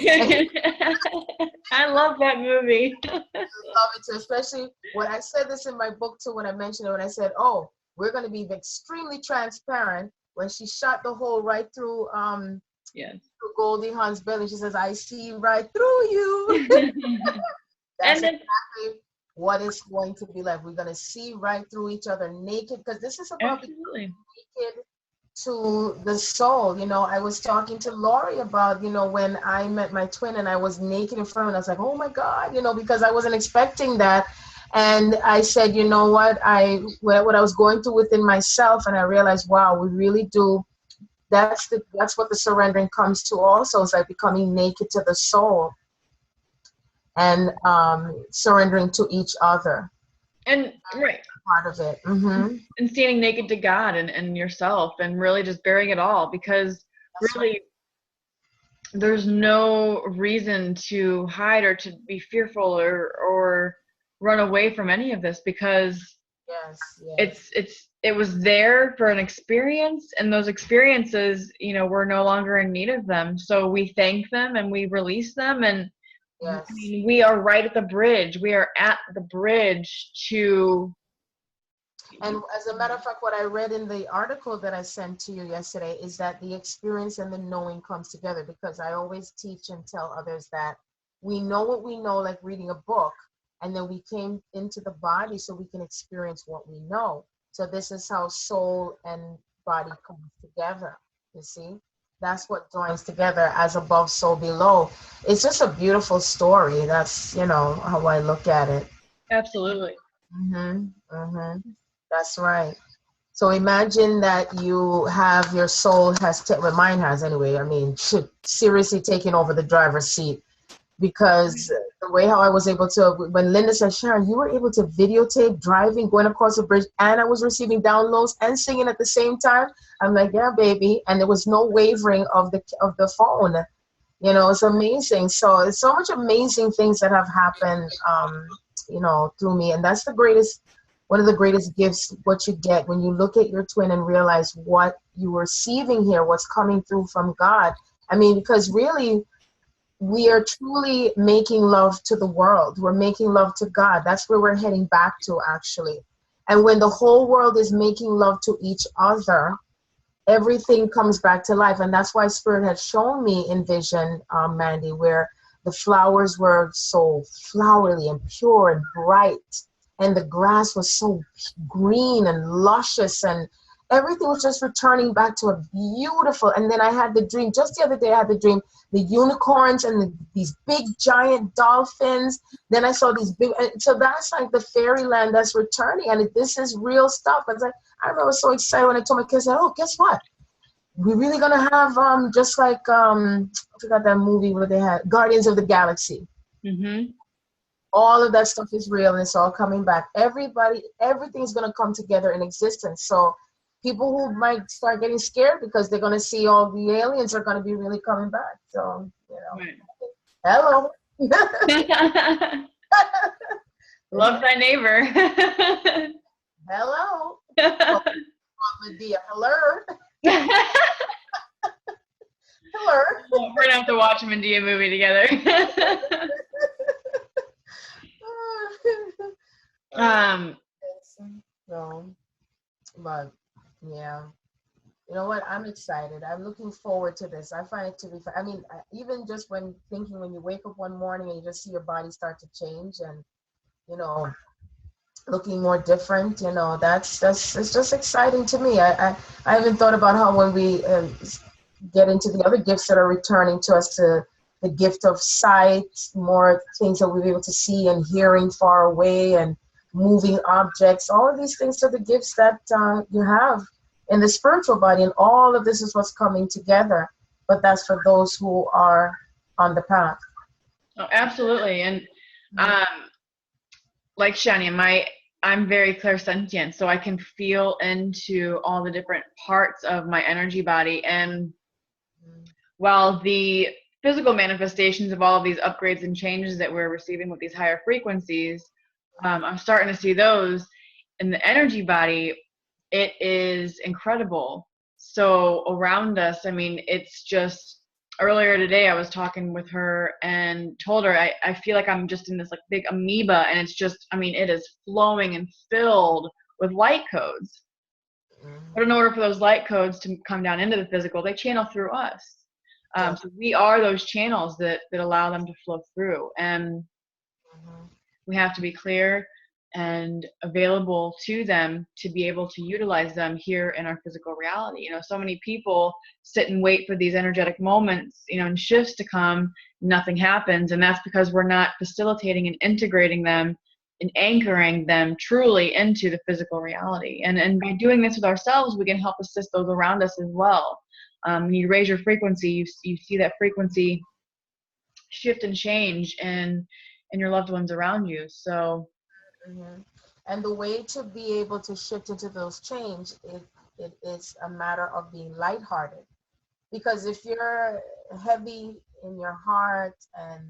love that movie. I love it too, especially when I said this in my book too, when I mentioned it, when I said, oh, we're going to be extremely transparent, when she shot the hole right through through Goldie Hawn's belly. She says, I see right through you. That's exactly what it's going to be like. We're going to see right through each other naked, because this is about being naked to the soul. You know, I was talking to Lori about, you know, when I met my twin and I was naked in front of her, and I was like, oh my God, you know, because I wasn't expecting that. And I said, you know what I was going through within myself, and I realized, wow, we really do. That's what the surrendering comes to also. It's like becoming naked to the soul, and surrendering to each other. And part of it. Mm-hmm. And standing naked to God and yourself, and really just bearing it all, because really there's no reason to hide or to be fearful or run away from any of this, because it's it was there for an experience, and those experiences, we're no longer in need of them. So we thank them and we release them. And I Yes. mean, we are right at the bridge. We are at the bridge to. And as a matter of fact, what I read in the article that I sent to you yesterday is that the experience and the knowing comes together, because I always teach and tell others that we know what we know, like reading a book, and then we came into the body so we can experience what we know. So this is how soul and body comes together. You see? That's what joins together, as above, so below. It's just a beautiful story. That's, how I look at it. Absolutely. Mm-hmm. Mm-hmm. That's right. So imagine that you have your soul has, well, mine has anyway. I mean, seriously taking over the driver's seat, because the way how I was able to, when Linda said, Sharon, you were able to videotape driving, going across the bridge, and I was receiving downloads and singing at the same time. I'm like, yeah, baby. And there was no wavering of the phone. It's amazing. So it's so much amazing things that have happened, through me. And that's one of the greatest gifts, what you get when you look at your twin and realize what you're receiving here, what's coming through from God. I mean, because really, we are truly making love to the world. We're making love to God. That's where we're heading back to, actually. And when the whole world is making love to each other, everything comes back to life. And that's why Spirit had shown me in vision, Mandy, where the flowers were so flowery and pure and bright, and the grass was so green and luscious, and everything was just returning back to a beautiful. And then I had the dream, just the other day I had the dream, the unicorns and these big giant dolphins. Then I saw these big, so that's like the fairyland that's returning, and this is real stuff. I remember I was so excited when I told my kids, oh, guess what? We're really gonna have just like I forgot that movie where they had Guardians of the Galaxy. Mm-hmm. All of that stuff is real, and it's all coming back. Everything's gonna come together in existence. So people who might start getting scared because they're gonna see all the aliens are gonna be really coming back. So Right. hello. Love thy neighbor. Hello. Oh, Medea. Hello. Hello. We're gonna have to watch a Medea movie together. um, So, but yeah, you know what? I'm excited. I'm looking forward to this. I find it to be. I mean, even just when you wake up one morning and you just see your body start to change, and you know, looking more different. That's it's just exciting to me. I haven't thought about how when we get into the other gifts that are returning to us, to the gift of sight, more things that we'll be able to see, and hearing far away, and moving objects. All of these things are the gifts that you have in the spiritual body, and all of this is what's coming together. But that's for those who are on the path. oh, absolutely. And um, like Shani, I'm very clairsentient, so I can feel into all the different parts of my energy body. And while the physical manifestations of all of these upgrades and changes that we're receiving with these higher frequencies, I'm starting to see those in the energy body. It is incredible. So around us, I mean, it's just, earlier today I was talking with her and told her I feel like I'm just in this like big amoeba, and it's just, I mean, it is flowing and filled with light codes. But in order for those light codes to come down into the physical, they channel through us. So we are those channels that allow them to flow through. And we have to be clear and available to them to be able to utilize them here in our physical reality. So many people sit and wait for these energetic moments, and shifts to come, nothing happens. And that's because we're not facilitating and integrating them and anchoring them truly into the physical reality. And by doing this with ourselves, we can help assist those around us as well. When you raise your frequency, you see that frequency shift and change and your loved ones around you. So And the way to be able to shift into those change, it is a matter of being lighthearted. Because if you're heavy in your heart, and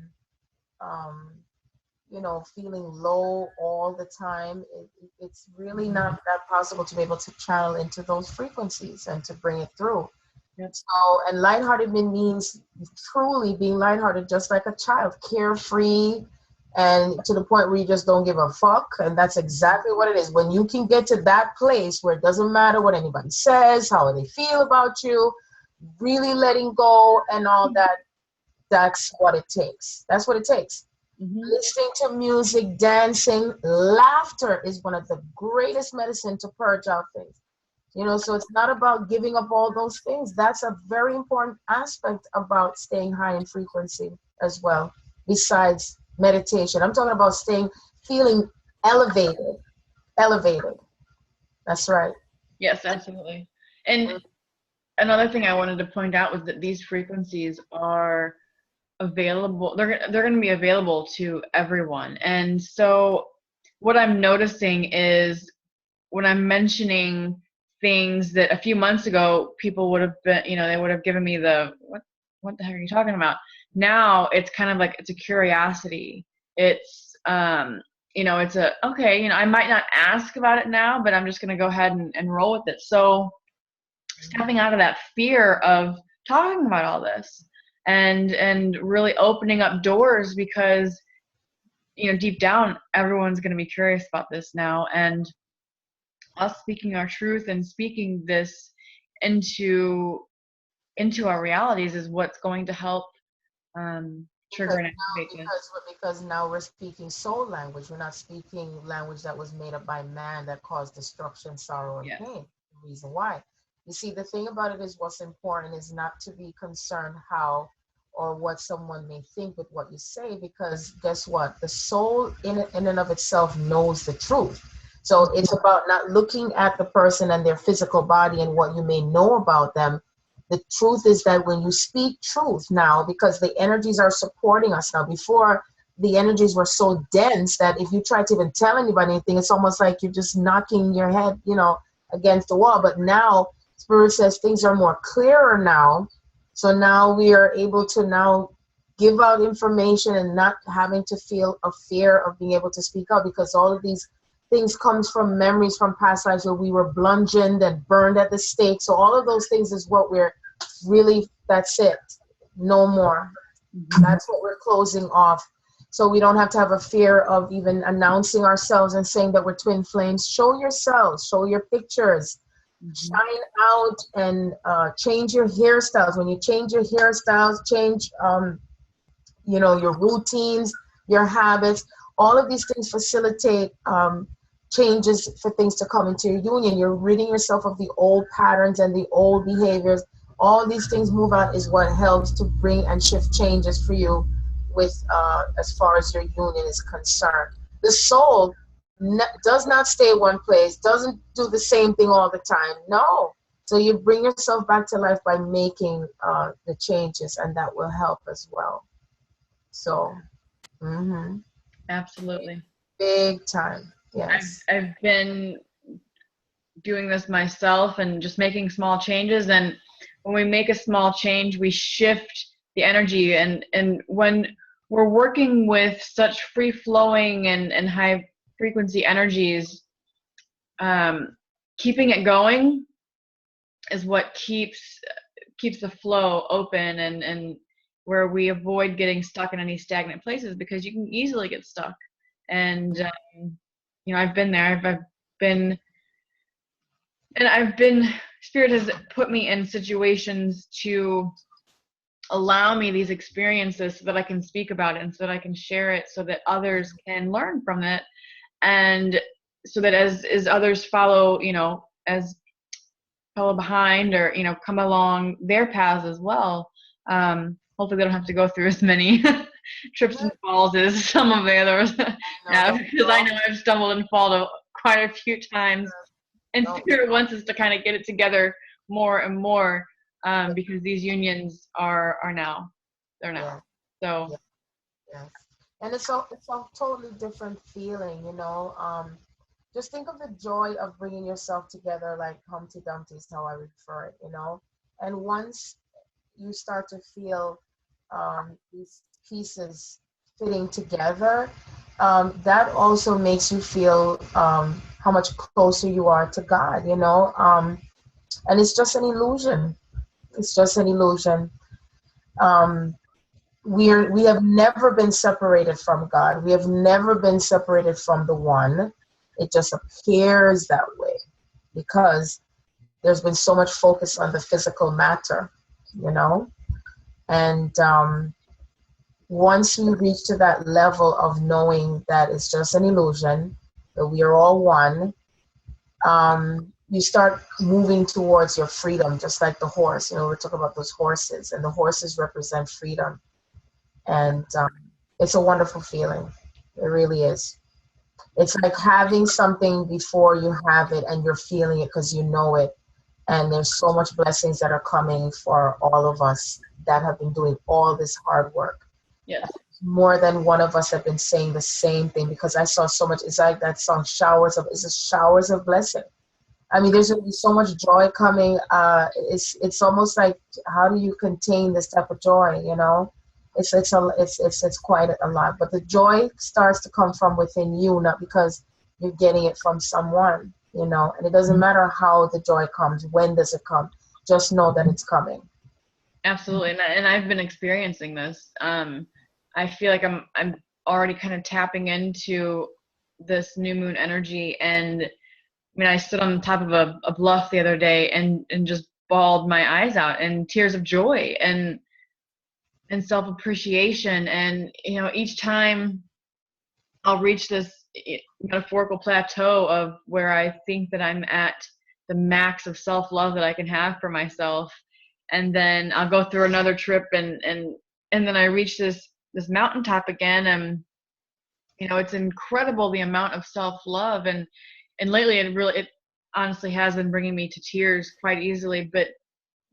feeling low all the time, it's really not that possible to be able to channel into those frequencies and to bring it through. Yep. So, and lighthearted means truly being lighthearted, just like a child, carefree, and to the point where you just don't give a fuck. And that's exactly what it is. When you can get to that place where it doesn't matter what anybody says, how they feel about you, really letting go and all that, that's what it takes. That's what it takes. Mm-hmm. Listening to music, dancing, laughter is one of the greatest medicine to purge out things. So it's not about giving up all those things. That's a very important aspect about staying high in frequency as well, besides meditation. I'm talking about feeling elevated. Elevated. That's right. Yes, absolutely. And another thing I wanted to point out was that these frequencies are available. They're going to be available to everyone. And so what I'm noticing is when I'm mentioning things that a few months ago people would have been, they would have given me the what the heck are you talking about? Now it's kind of like it's a curiosity. It's it's a okay, I might not ask about it now, but I'm just going to go ahead and roll with it. So stepping out of that fear of talking about all this and really opening up doors, because deep down everyone's going to be curious about this now, and us speaking our truth and speaking this into our realities is what's going to help trigger and activate this. Because now we're speaking soul language. We're not speaking language that was made up by man that caused destruction, sorrow, and Yes. pain. The reason why. You see, the thing about it is what's important is not to be concerned how or what someone may think with what you say, because guess what? The soul in and of itself knows the truth. So it's about not looking at the person and their physical body and what you may know about them. The truth is that when you speak truth now, because the energies are supporting us now, before the energies were so dense that if you try to even tell anybody anything, it's almost like you're just knocking your head, against the wall. But now Spirit says things are more clearer now. So now we are able to now give out information and not having to feel a fear of being able to speak out, because all of these things comes from memories from past lives where we were bludgeoned and burned at the stake. So all of those things is what we're really, that's it. No more. That's what we're closing off. So we don't have to have a fear of even announcing ourselves and saying that we're twin flames. Show yourselves, show your pictures, shine out, and change your hairstyles. When you change your hairstyles, change your routines, your habits. All of these things facilitate changes for things to come into your union. You're ridding yourself of the old patterns and the old behaviors. All these things move out is what helps to bring and shift changes for you with as far as your union is concerned. The soul does not stay one place, doesn't do the same thing all the time. No. So you bring yourself back to life by making the changes, and that will help as well. So, Absolutely. big time. Yes. I've been doing this myself and just making small changes, and when we make a small change we shift the energy, and when we're working with such free flowing and high frequency energies, keeping it going is what keeps the flow open, and where we avoid getting stuck in any stagnant places, because you can easily get stuck. And I've been there. I've been Spirit has put me in situations to allow me these experiences so that I can speak about it and so that I can share it, so that others can learn from it, and so that as others follow, as follow behind, or come along their paths as well, hopefully they don't have to go through as many trips and falls as some of the others have, because I know I've stumbled and fallen quite a few times, and Spirit wants us to kind of get it together more and more, because these unions are now, they're now. So yes. And it's a totally different feeling, just think of the joy of bringing yourself together, like Humpty Dumpty is how I refer it, and once you start to feel these pieces fitting together, that also makes you feel how much closer you are to God, you know. And it's just an illusion. It's just an illusion. Um, we have never been separated from God. We have never been separated from the One. It just appears that way because there's been so much focus on the physical matter, you know. And once we reach to that level of knowing that it's just an illusion, that we are all one, you start moving towards your freedom, just like the horse. You know, we're talking about those horses, and the horses represent freedom. And it's a wonderful feeling. It really is. It's like having something before you have it, and you're feeling it because you know it. And there's so much blessings that are coming for all of us that have been doing all this hard work. Yes. More than one of us have been saying the same thing, because I saw so much. It's like that song, it's a showers of blessing. I mean, there's going to be so much joy coming. It's almost like, how do you contain this type of joy? You know, it's quite a lot. But the joy starts to come from within you, not because you're getting it from someone. You know, and it doesn't matter how the joy comes. When does it come? Just know that it's coming. Absolutely, and I've been experiencing this. I feel like I'm already kind of tapping into this new moon energy, and I mean, I stood on the top of a bluff the other day and just bawled my eyes out, and tears of joy and self-appreciation. And you know, each time I'll reach this metaphorical plateau of where I think that I'm at the max of self-love that I can have for myself, and then I'll go through another trip, and then I reach this mountaintop again, and you know, it's incredible the amount of self-love. And lately it honestly has been bringing me to tears quite easily, but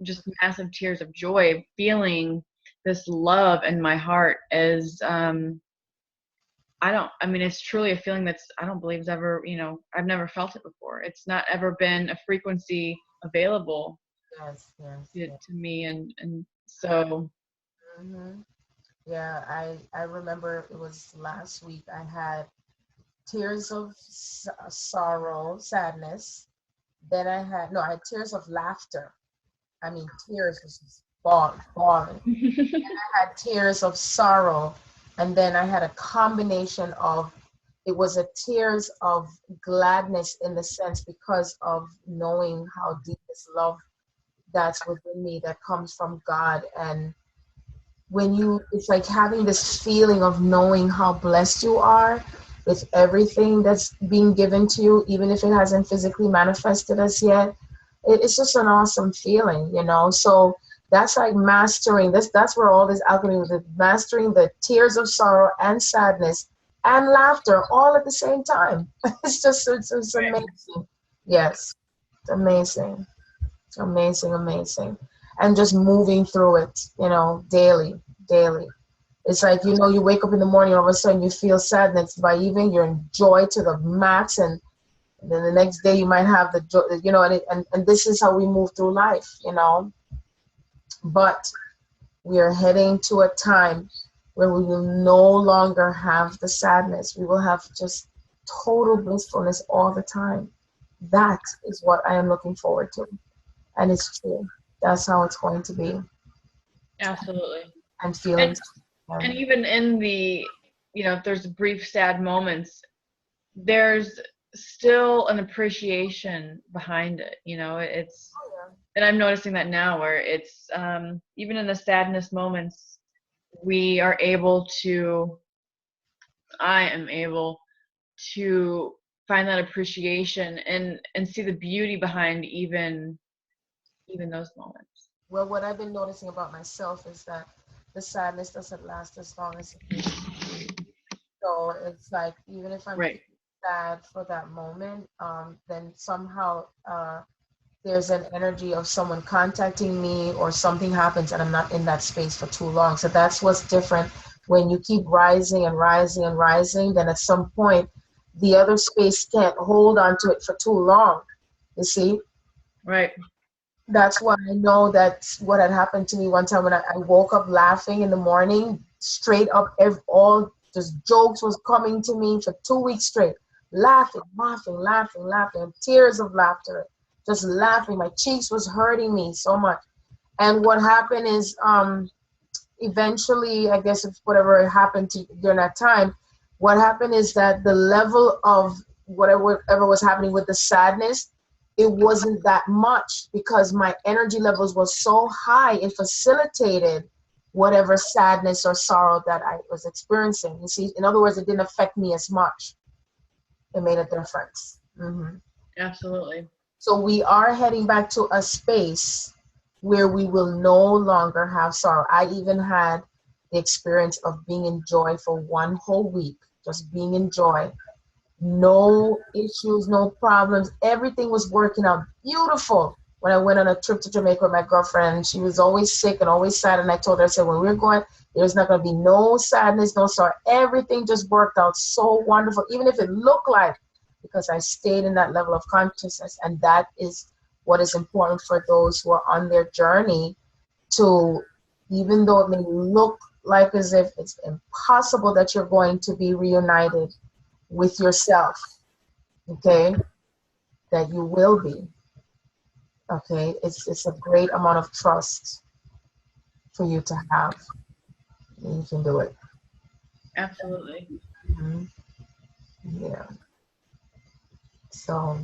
just massive tears of joy, feeling this love in my heart as I mean, it's truly a feeling that's, I don't believe, has ever, you know, I've never felt it before. It's not ever been a frequency available Yes, yes, yes. to me. And so, Hmm. Yeah, I remember it was last week. I had tears of sorrow, sadness. Then I had, no, I had tears of laughter. I mean, tears was just bawling. I had tears of sorrow, and then I had a combination of, it was a tears of gladness in the sense because of knowing how deep this love that's within me that comes from God. And when you, it's like having this feeling of knowing how blessed you are with everything that's being given to you, even if it hasn't physically manifested as yet. It's just an awesome feeling, you know. So that's like mastering this. That's where all this alchemy was, mastering the tears of sorrow and sadness and laughter all at the same time. It's right. amazing. Yes, it's amazing. Amazing, amazing. And just moving through it, you know, daily, daily. It's like, you know, you wake up in the morning, all of a sudden you feel sadness. By evening, you're in joy to the max. And then the next day you might have the joy, you know, and this is how we move through life, you know. But we are heading to a time where we will no longer have the sadness. We will have just total blissfulness all the time. That is what I am looking forward to. And it's true. That's how it's going to be. Absolutely. I'm And feeling. and even in the, you know, if there's brief sad moments, there's still an appreciation behind it. You know, it's, and I'm noticing that now, where it's even in the sadness moments, we are able to, I am able to find that appreciation and see the beauty behind even those moments. Well, what I've been noticing about myself is that the sadness doesn't last as long as it used to. So it's like, even if I'm Right. sad for that moment, then somehow there's an energy of someone contacting me or something happens and I'm not in that space for too long. So that's what's different. When you keep rising and rising and rising, then at some point the other space can't hold on to it for too long. You see? Right. That's why I know that's what had happened to me one time when I woke up laughing in the morning, straight up, all just jokes was coming to me for 2 weeks straight, laughing, tears of laughter, just laughing. My cheeks was hurting me so much. And what happened is, eventually, I guess it's whatever happened to during that time, what happened is that the level of whatever was happening with the sadness, it wasn't that much because my energy levels were so high, it facilitated whatever sadness or sorrow that I was experiencing. You see, in other words, it didn't affect me as much. It made a difference. Absolutely. So we are heading back to a space where we will no longer have sorrow. I even had the experience of being in joy for 1 whole week, just being in joy. No issues, no problems. Everything was working out beautiful. When I went on a trip to Jamaica with my girlfriend, she was always sick and always sad. And I told her, I said, when we're going, there's not going to be no sadness, no sorrow. Everything just worked out so wonderful, even if it looked like, because I stayed in that level of consciousness. And that is what is important for those who are on their journey to, even though it may look like as if it's impossible that you're going to be reunited with yourself, okay, that you will be, okay. It's a great amount of trust for you to have. You can do it. Absolutely. Yeah. So,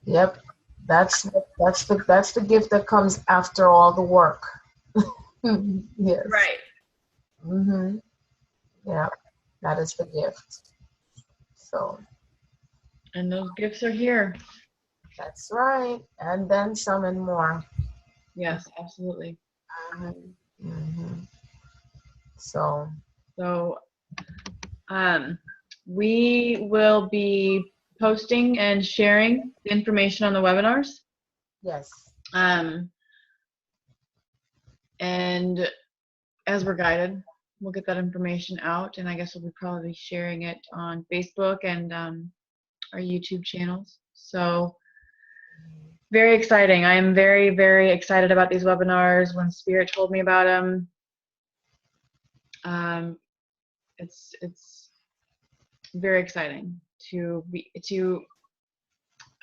yep, that's the gift that comes after all the work. Yes. Right. Yeah, that is the gift. So. And those gifts are here. That's right, and then some and more. Yes, absolutely. So, we will be posting and sharing the information on the webinars. yes. And as we're guided, we'll get that information out, and I guess we'll be probably sharing it on Facebook and our YouTube channels. So very exciting. I am very, very excited about these webinars. When Spirit told me about them, it's very exciting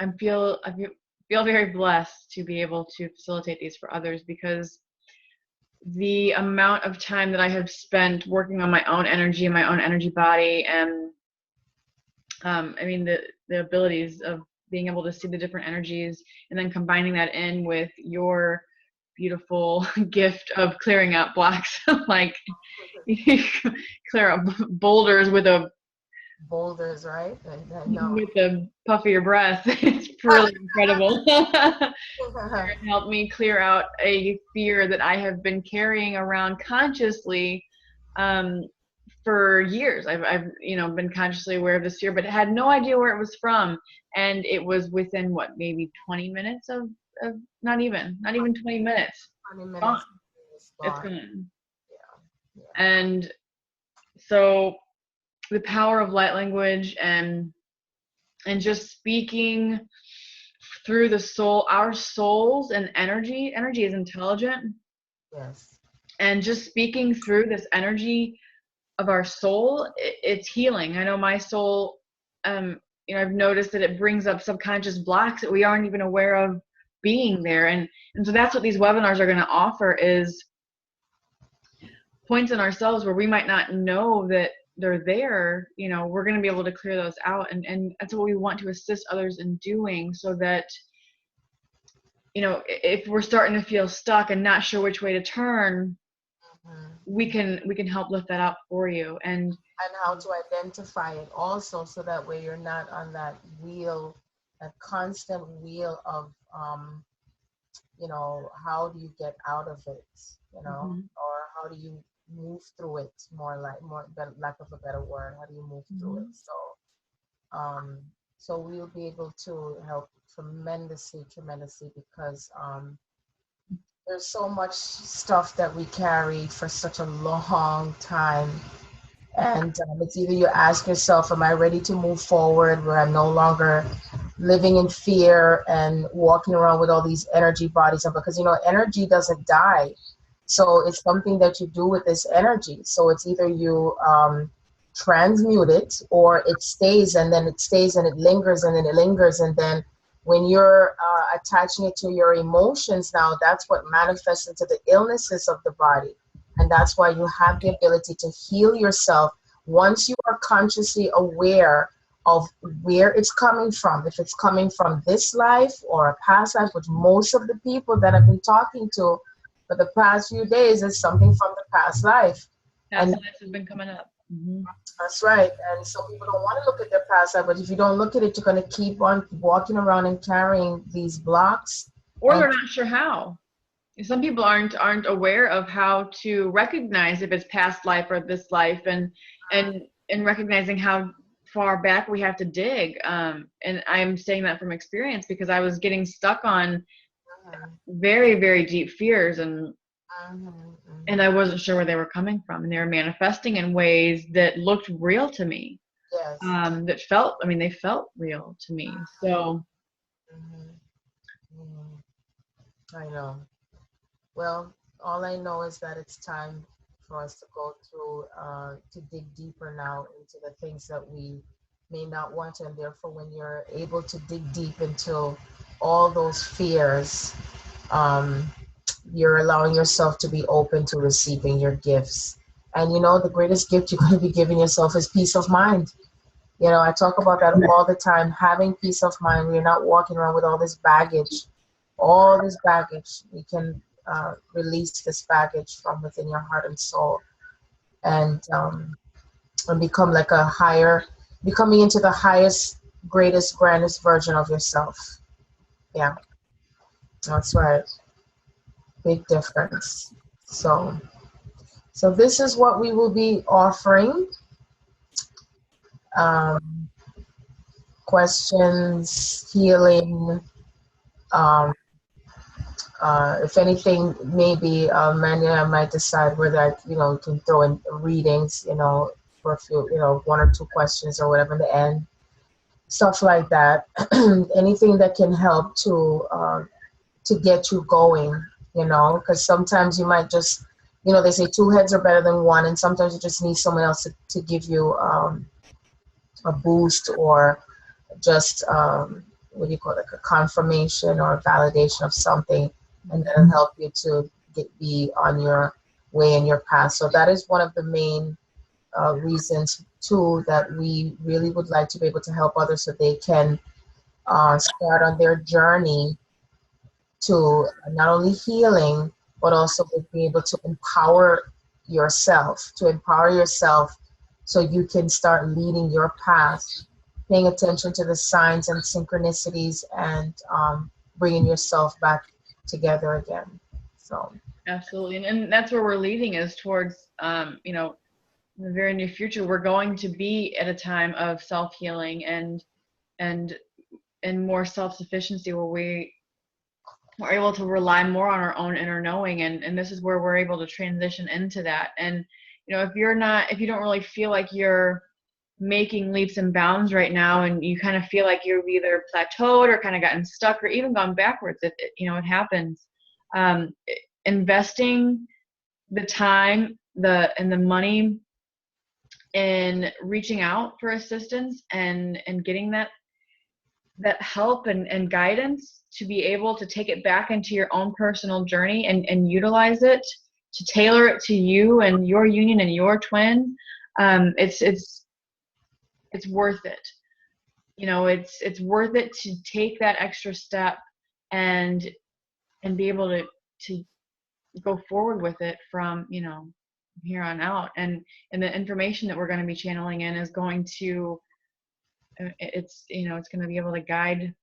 I feel very blessed to be able to facilitate these for others, because the amount of time that I have spent working on my own energy and my own energy body, and I mean the abilities of being able to see the different energies, and then combining that in with your beautiful gift of clearing out blocks, like clear out boulders with a Boulders, right? I know. with the puff of your breath. It's really incredible. It helped me clear out a fear that I have been carrying around consciously for years. I've been consciously aware of this fear, but had no idea where it was from. And it was within maybe 20 minutes of not even 20 minutes. 20 minutes. Gone. It's gone. Yeah. And so the power of light language and just speaking through the soul, our souls and energy is intelligent. Yes. And just speaking through this energy of our soul, it's healing. I know my soul, I've noticed that it brings up subconscious blocks that we aren't even aware of being there. And so that's what these webinars are going to offer, is points in ourselves where we might not know that they're there. We're going to be able to clear those out. And that's what we want to assist others in doing, so that, if we're starting to feel stuck and not sure which way to turn, we can help lift that up for you. And how to identify it also, so that way you're not on that wheel, that constant wheel of how do you get out of it, or how do you move through it, lack of a better word, how do you move through it? So we'll be able to help tremendously, because there's so much stuff that we carry for such a long time. And it's either you ask yourself, am I ready to move forward, where I'm no longer living in fear and walking around with all these energy bodies? Because energy doesn't die. So it's something that you do with this energy. So it's either you transmute it, or it stays, and then it stays, and it lingers, and then it lingers, and then when you're attaching it to your emotions now, that's what manifests into the illnesses of the body. And that's why you have the ability to heal yourself once you are consciously aware of where it's coming from. If it's coming from this life or a past life, which most of the people that I've been talking to for the past few days is something from the past life. Past And lives have been coming up. that's right. And so people don't want to look at their past life, but if you don't look at it, you're going to keep on walking around and carrying these blocks. Or And they're not sure how. Some people aren't aware of how to recognize if it's past life or this life, and recognizing how far back we have to dig. And I'm saying that from experience, because I was getting stuck on very, very deep fears, and I wasn't sure where they were coming from, and they were manifesting in ways that looked real to me. yes. That felt, I mean, they felt real to me. So Mhm. Mhm. I know. Well, all I know is that it's time for us to go through, to dig deeper now into the things that we may not want to. And therefore, when you're able to dig deep into all those fears, um, you're allowing yourself to be open to receiving your gifts. And you know, the greatest gift you're going to be giving yourself is peace of mind. You know, I talk about that all the time, having peace of mind. We're not walking around with all this baggage. All this baggage. We can release this baggage from within your heart and soul, and become like a higher, becoming into the highest, greatest, grandest version of yourself. Yeah, that's right. Big difference. So this is what we will be offering. Um, questions, healing. Um, if anything, maybe Mandy and I might decide whether we can throw in readings, for a few, one or two questions or whatever in the end, stuff like that. Anything that can help to get you going, because sometimes you might just, they say two heads are better than one, and sometimes you just need someone else to give you a boost, or just what do you call it, like a confirmation or a validation of something, and that'll help you to be on your way and your path. So that is one of the main reasons too, that we really would like to be able to help others so they can start on their journey to not only healing, but also with being able to empower yourself so you can start leading your path, paying attention to the signs and synchronicities, and bringing yourself back together again. So, absolutely, and that's where we're leading, is towards, in the very near future, we're going to be at a time of self-healing and and more self-sufficiency, where we are able to rely more on our own inner knowing, and this is where we're able to transition into that. And if you don't really feel like you're making leaps and bounds right now, and you kind of feel like you've either plateaued or kind of gotten stuck or even gone backwards, it happens. Investing the time, and the money in reaching out for assistance, and getting that help and guidance, to be able to take it back into your own personal journey, and utilize it to tailor it to you and your union and your twin. It's worth it. It's worth it to take that extra step, and be able to go forward with it from here on out. And the information that we're going to be channeling in is going to, it's going to be able to guide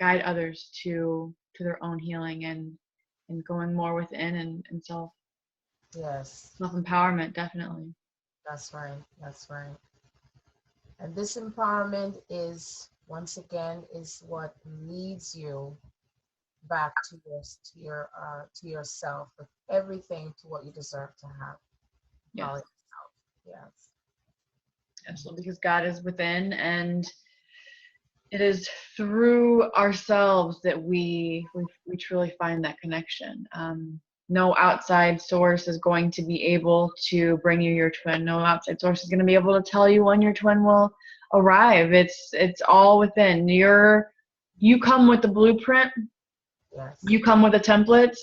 others to their own healing, and going more within, and yes, self empowerment, definitely. that's right. That's right. And this empowerment is, once again, is what leads you back to yourself, with everything to what you deserve to have. Yes, Knowledge yourself. Yes. absolutely, because God is within, and it is through ourselves that we truly find that connection. No outside source is going to be able to bring you your twin. No outside source is going to be able to tell you when your twin will arrive. It's all within. You come with the blueprint. Yes. You come with the templates,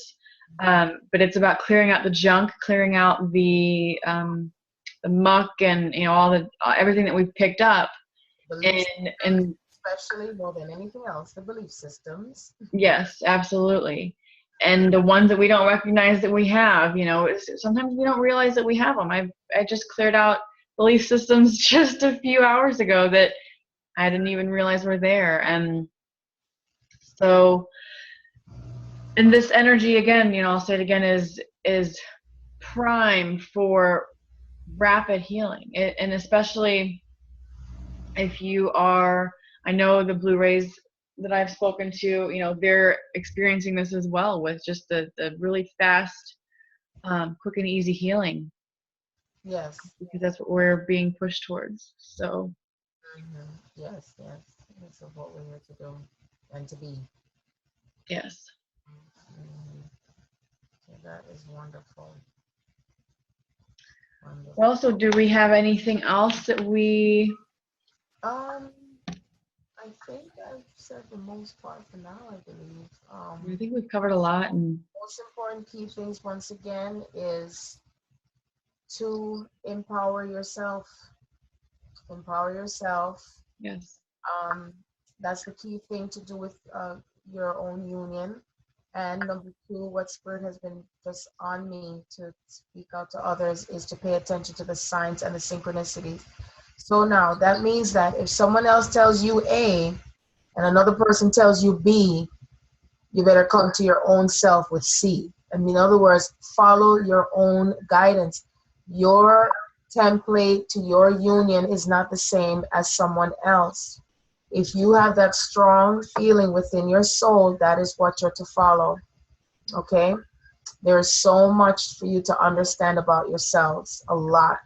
but it's about clearing out the junk, clearing out the muck, and everything that we've picked up. Beliefs, And especially more than anything else, the belief systems. yes, absolutely. And the ones that we don't recognize that we have, sometimes we don't realize that we have them. I just cleared out belief systems just a few hours ago that I didn't even realize were there. And so, and this energy again, I'll say it again, is prime for rapid healing. And especially if you are, I know the blue rays that I've spoken to, they're experiencing this as well, with just the really fast, quick and easy healing. Yes. Because that's what we're being pushed towards. So. Yes. That's what we're here to do and to be. Yes. So that is wonderful. Also, do we have anything else that we? I think I've said the most part for now, I believe. I think we've covered a lot. And most important key things, once again, is to empower yourself. Empower yourself. yes. That's the key thing to do with your own union. And number two, what Spirit has been just on me to speak out to others is to pay attention to the signs and the synchronicities. So now that means that if someone else tells you A and another person tells you B, you better come to your own self with C. And in other words, follow your own guidance. Your template to your union is not the same as someone else. If you have that strong feeling within your soul, that is what you're to follow. Okay? There is so much for you to understand about yourselves, a lot.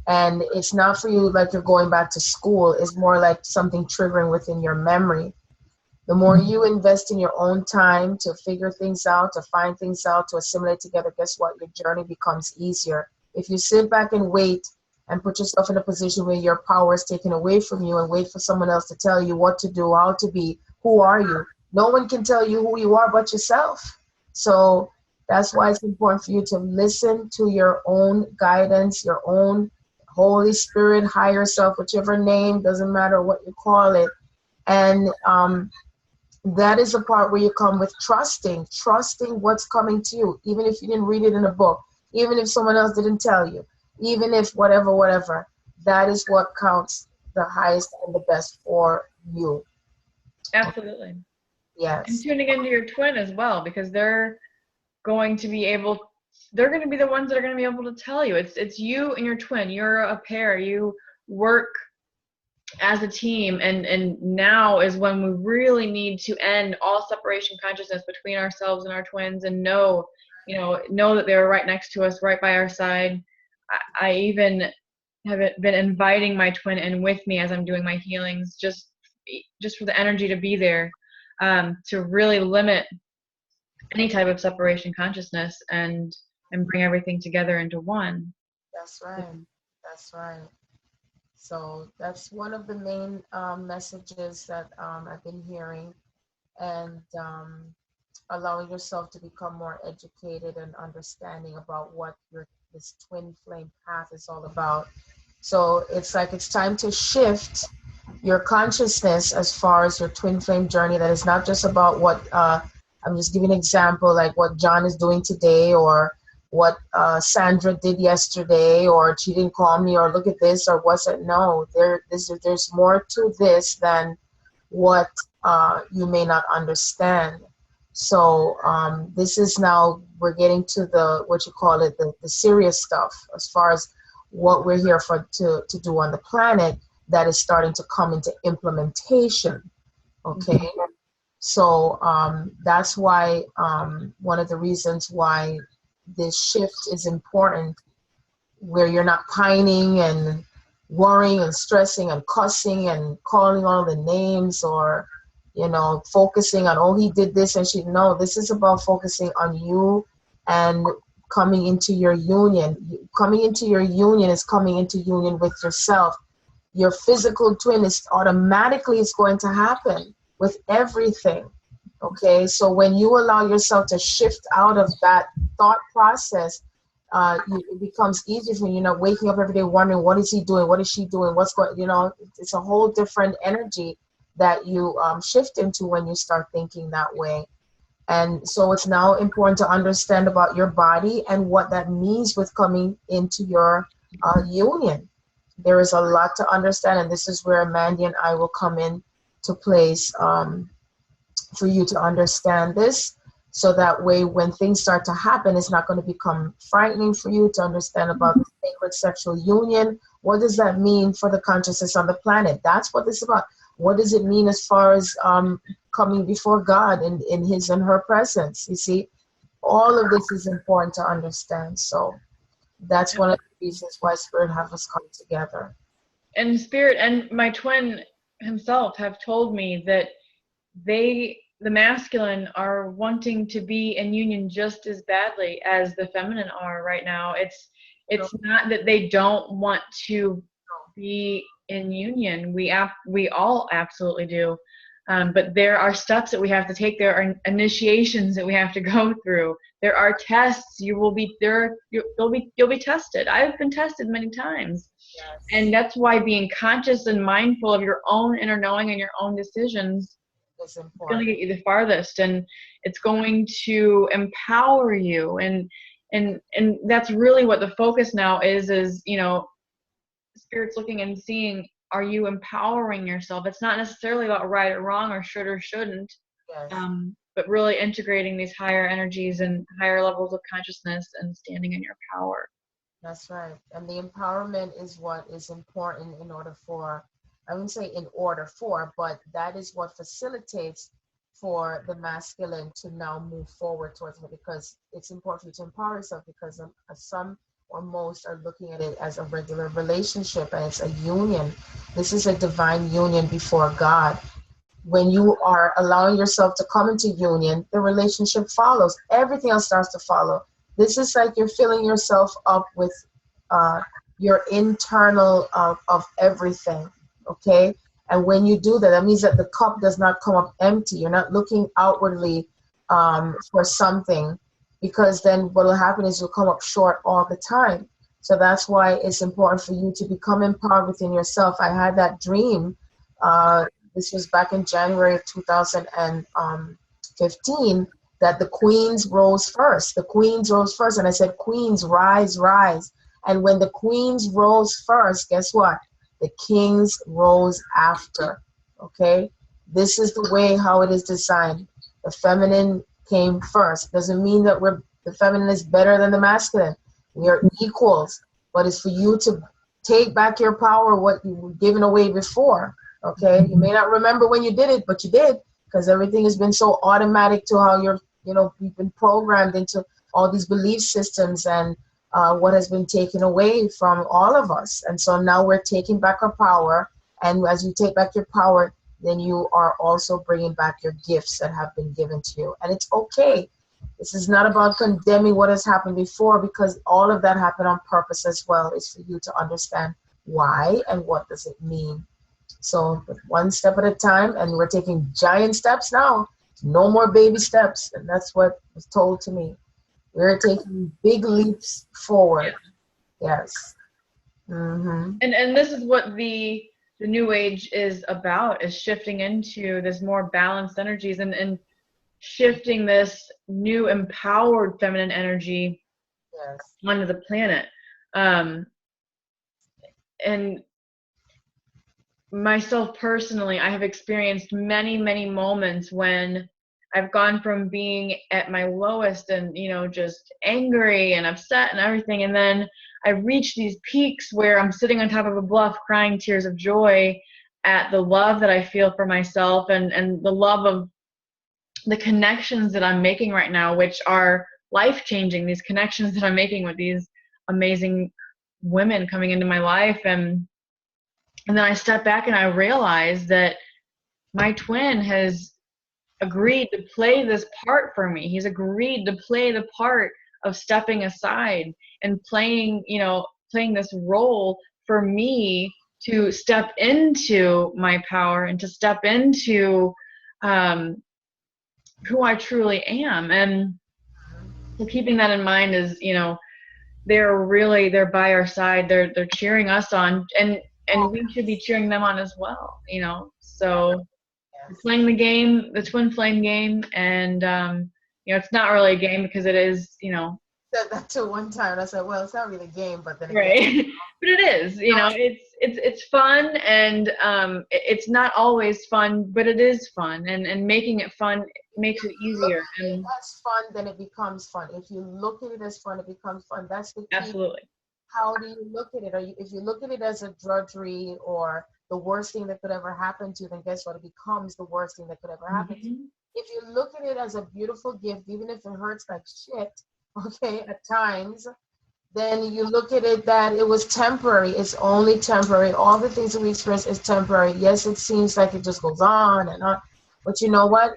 And it's not for you like you're going back to school. It's more like something triggering within your memory. The more you invest in your own time to figure things out, to find things out, to assimilate together, guess what? Your journey becomes easier. If you sit back and wait and put yourself in a position where your power is taken away from you and wait for someone else to tell you what to do, how to be, who are you? No one can tell you who you are but yourself. So that's why it's important for you to listen to your own guidance, your own Holy Spirit, higher self, whichever name, doesn't matter what you call it. And that is the part where you come with trusting what's coming to you, even if you didn't read it in a book, even if someone else didn't tell you, even if whatever, that is what counts the highest and the best for you. Absolutely. Yes. And tuning into your twin as well, because they're going to be the ones that are going to be able to tell you. It's you and your twin. You're a pair. You work as a team, and now is when we really need to end all separation consciousness between ourselves and our twins, and know that they're right next to us, right by our side. I even have been inviting my twin in with me as I'm doing my healings, just for the energy to be there, to really limit any type of separation consciousness and bring everything together into one. That's right. So that's one of the main messages that I've been hearing, and allowing yourself to become more educated and understanding about what this twin flame path is all about. So it's like it's time to shift your consciousness as far as your twin flame journey. That is not just about what I'm just giving an example, like what John is doing today, or what Sandra did yesterday, or she didn't call me, or look at this, or what's it. No, there's more to this than what you may not understand. So this is now, we're getting to the serious stuff, as far as what we're here to do on the planet, that is starting to come into implementation. Okay. Mm-hmm. So that's why one of the reasons why this shift is important, where you're not pining and worrying and stressing and cussing and calling all the names, or focusing on, oh, he did this and she, no, this is about focusing on you and coming into your union. Coming into your union is coming into union with yourself. Your physical twin is automatically is going to happen with everything. Okay, so when you allow yourself to shift out of that thought process, it becomes easier for you. You're not waking up every day wondering, what is he doing? What is she doing? What's going, it's a whole different energy that you shift into when you start thinking that way. And so it's now important to understand about your body and what that means with coming into your union. There is a lot to understand, and this is where Mandy and I will come in to place for you to understand this. So that way, when things start to happen, it's not going to become frightening for you to understand about the sacred sexual union. What does that mean for the consciousness on the planet? That's what this is about. What does it mean as far as coming before God in his and her presence? You see, all of this is important to understand. So that's one of the reasons why Spirit have us come together. And Spirit and my twin himself have told me that the masculine are wanting to be in union just as badly as the feminine are right now. It's not that they don't want to be in union. We all absolutely do. But there are steps that we have to take. There are initiations that we have to go through. There are tests. You'll be tested. I've been tested many times. Yes. And that's why being conscious and mindful of your own inner knowing and your own decisions is going to get you the farthest, and it's going to empower you. And that's really what the focus now is Spirit's looking and seeing, are you empowering yourself? It's not necessarily about right or wrong or should or shouldn't, yes. But really integrating these higher energies and higher levels of consciousness and standing in your power. That's right. And the empowerment is what is important in order for, I wouldn't say in order for, but that is what facilitates for the masculine to now move forward towards it, because it's important for you to empower yourself, because some or most are looking at it as a regular relationship, and it's a union. This is a divine union before God. When you are allowing yourself to come into union, the relationship follows. Everything else starts to follow. This is like you're filling yourself up with your internal of everything, okay? And when you do that, that means that the cup does not come up empty. You're not looking outwardly for something, because then what will happen is you'll come up short all the time. So that's why it's important for you to become empowered within yourself. I had that dream. This was back in January of 2015, that the queens rose first. The queens rose first. And I said, queens, rise, rise. And when the queens rose first, guess what? The kings rose after. Okay? This is the way how it is designed. The feminine came first. Doesn't mean that the feminine is better than the masculine. We are equals. But it's for you to take back your power, what you were given away before. Okay? You may not remember when you did it, but you did, because everything has been so automatic to how we've been programmed into all these belief systems and what has been taken away from all of us. And so now we're taking back our power. And as you take back your power, then you are also bringing back your gifts that have been given to you. And it's okay. This is not about condemning what has happened before, because all of that happened on purpose as well. It's for you to understand why and what does it mean. So one step at a time, and we're taking giant steps now. No more baby steps. And that's what was told to me. We're taking big leaps forward. Yes. Mm-hmm. And this is what the new age is about, is shifting into this more balanced energies and shifting this new empowered feminine energy onto the planet. And myself personally, I have experienced many, many moments when I've gone from being at my lowest and, just angry and upset and everything. And then I reach these peaks where I'm sitting on top of a bluff crying tears of joy at the love that I feel for myself and the love of the connections that I'm making right now, which are life-changing, these connections that I'm making with these amazing women coming into my life. And And then I step back and I realize that my twin has agreed to play this part for me. He's agreed to play the part of stepping aside and playing, playing this role for me to step into my power and to step into who I truly am. And so keeping that in mind is, they're by our side. They're cheering us on, and we should be cheering them on as well, So Yes. playing the game, the twin flame game, and it's not really a game because it is, Said that to one time, and I said, well, it's not really a game, but then again, right. But it is, it's fun, and it's not always fun, but it is fun, and making it fun makes it look easier. at it And as fun, then it becomes fun. If you look at it as fun, it becomes fun. That's the key. absolutely. How do you look at it? If you look at it as a drudgery or the worst thing that could ever happen to you, then guess what? It becomes the worst thing that could ever happen to you. Mm-hmm. If you look at it as a beautiful gift, even if it hurts like shit, okay, at times, then you look at it that it was temporary. It's only temporary. All the things that we experience is temporary. Yes, it seems like it just goes on and on, but you know what?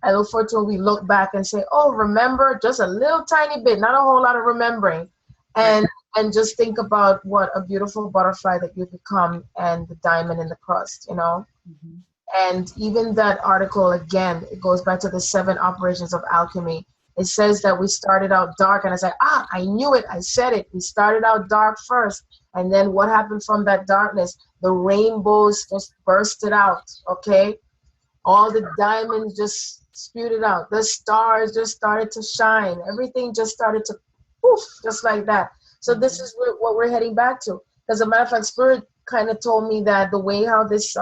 I look forward to when we look back and say, "Oh, remember just a little tiny bit, not a whole lot of remembering," Right. and just think about what a beautiful butterfly that you become and the diamond in the crust. Mm-hmm. And even that article, again, it goes back to the 7 operations of alchemy. It says that we started out dark, and I said, I knew it. I said it. We started out dark first, and then what happened from that darkness? The rainbows just bursted out. Okay, all the diamonds just spewed it out. The stars just started to shine. Everything just started to poof, just like that. So this Mm-hmm. is what we're heading back to. As a matter of fact, Spirit kind of told me that the way how this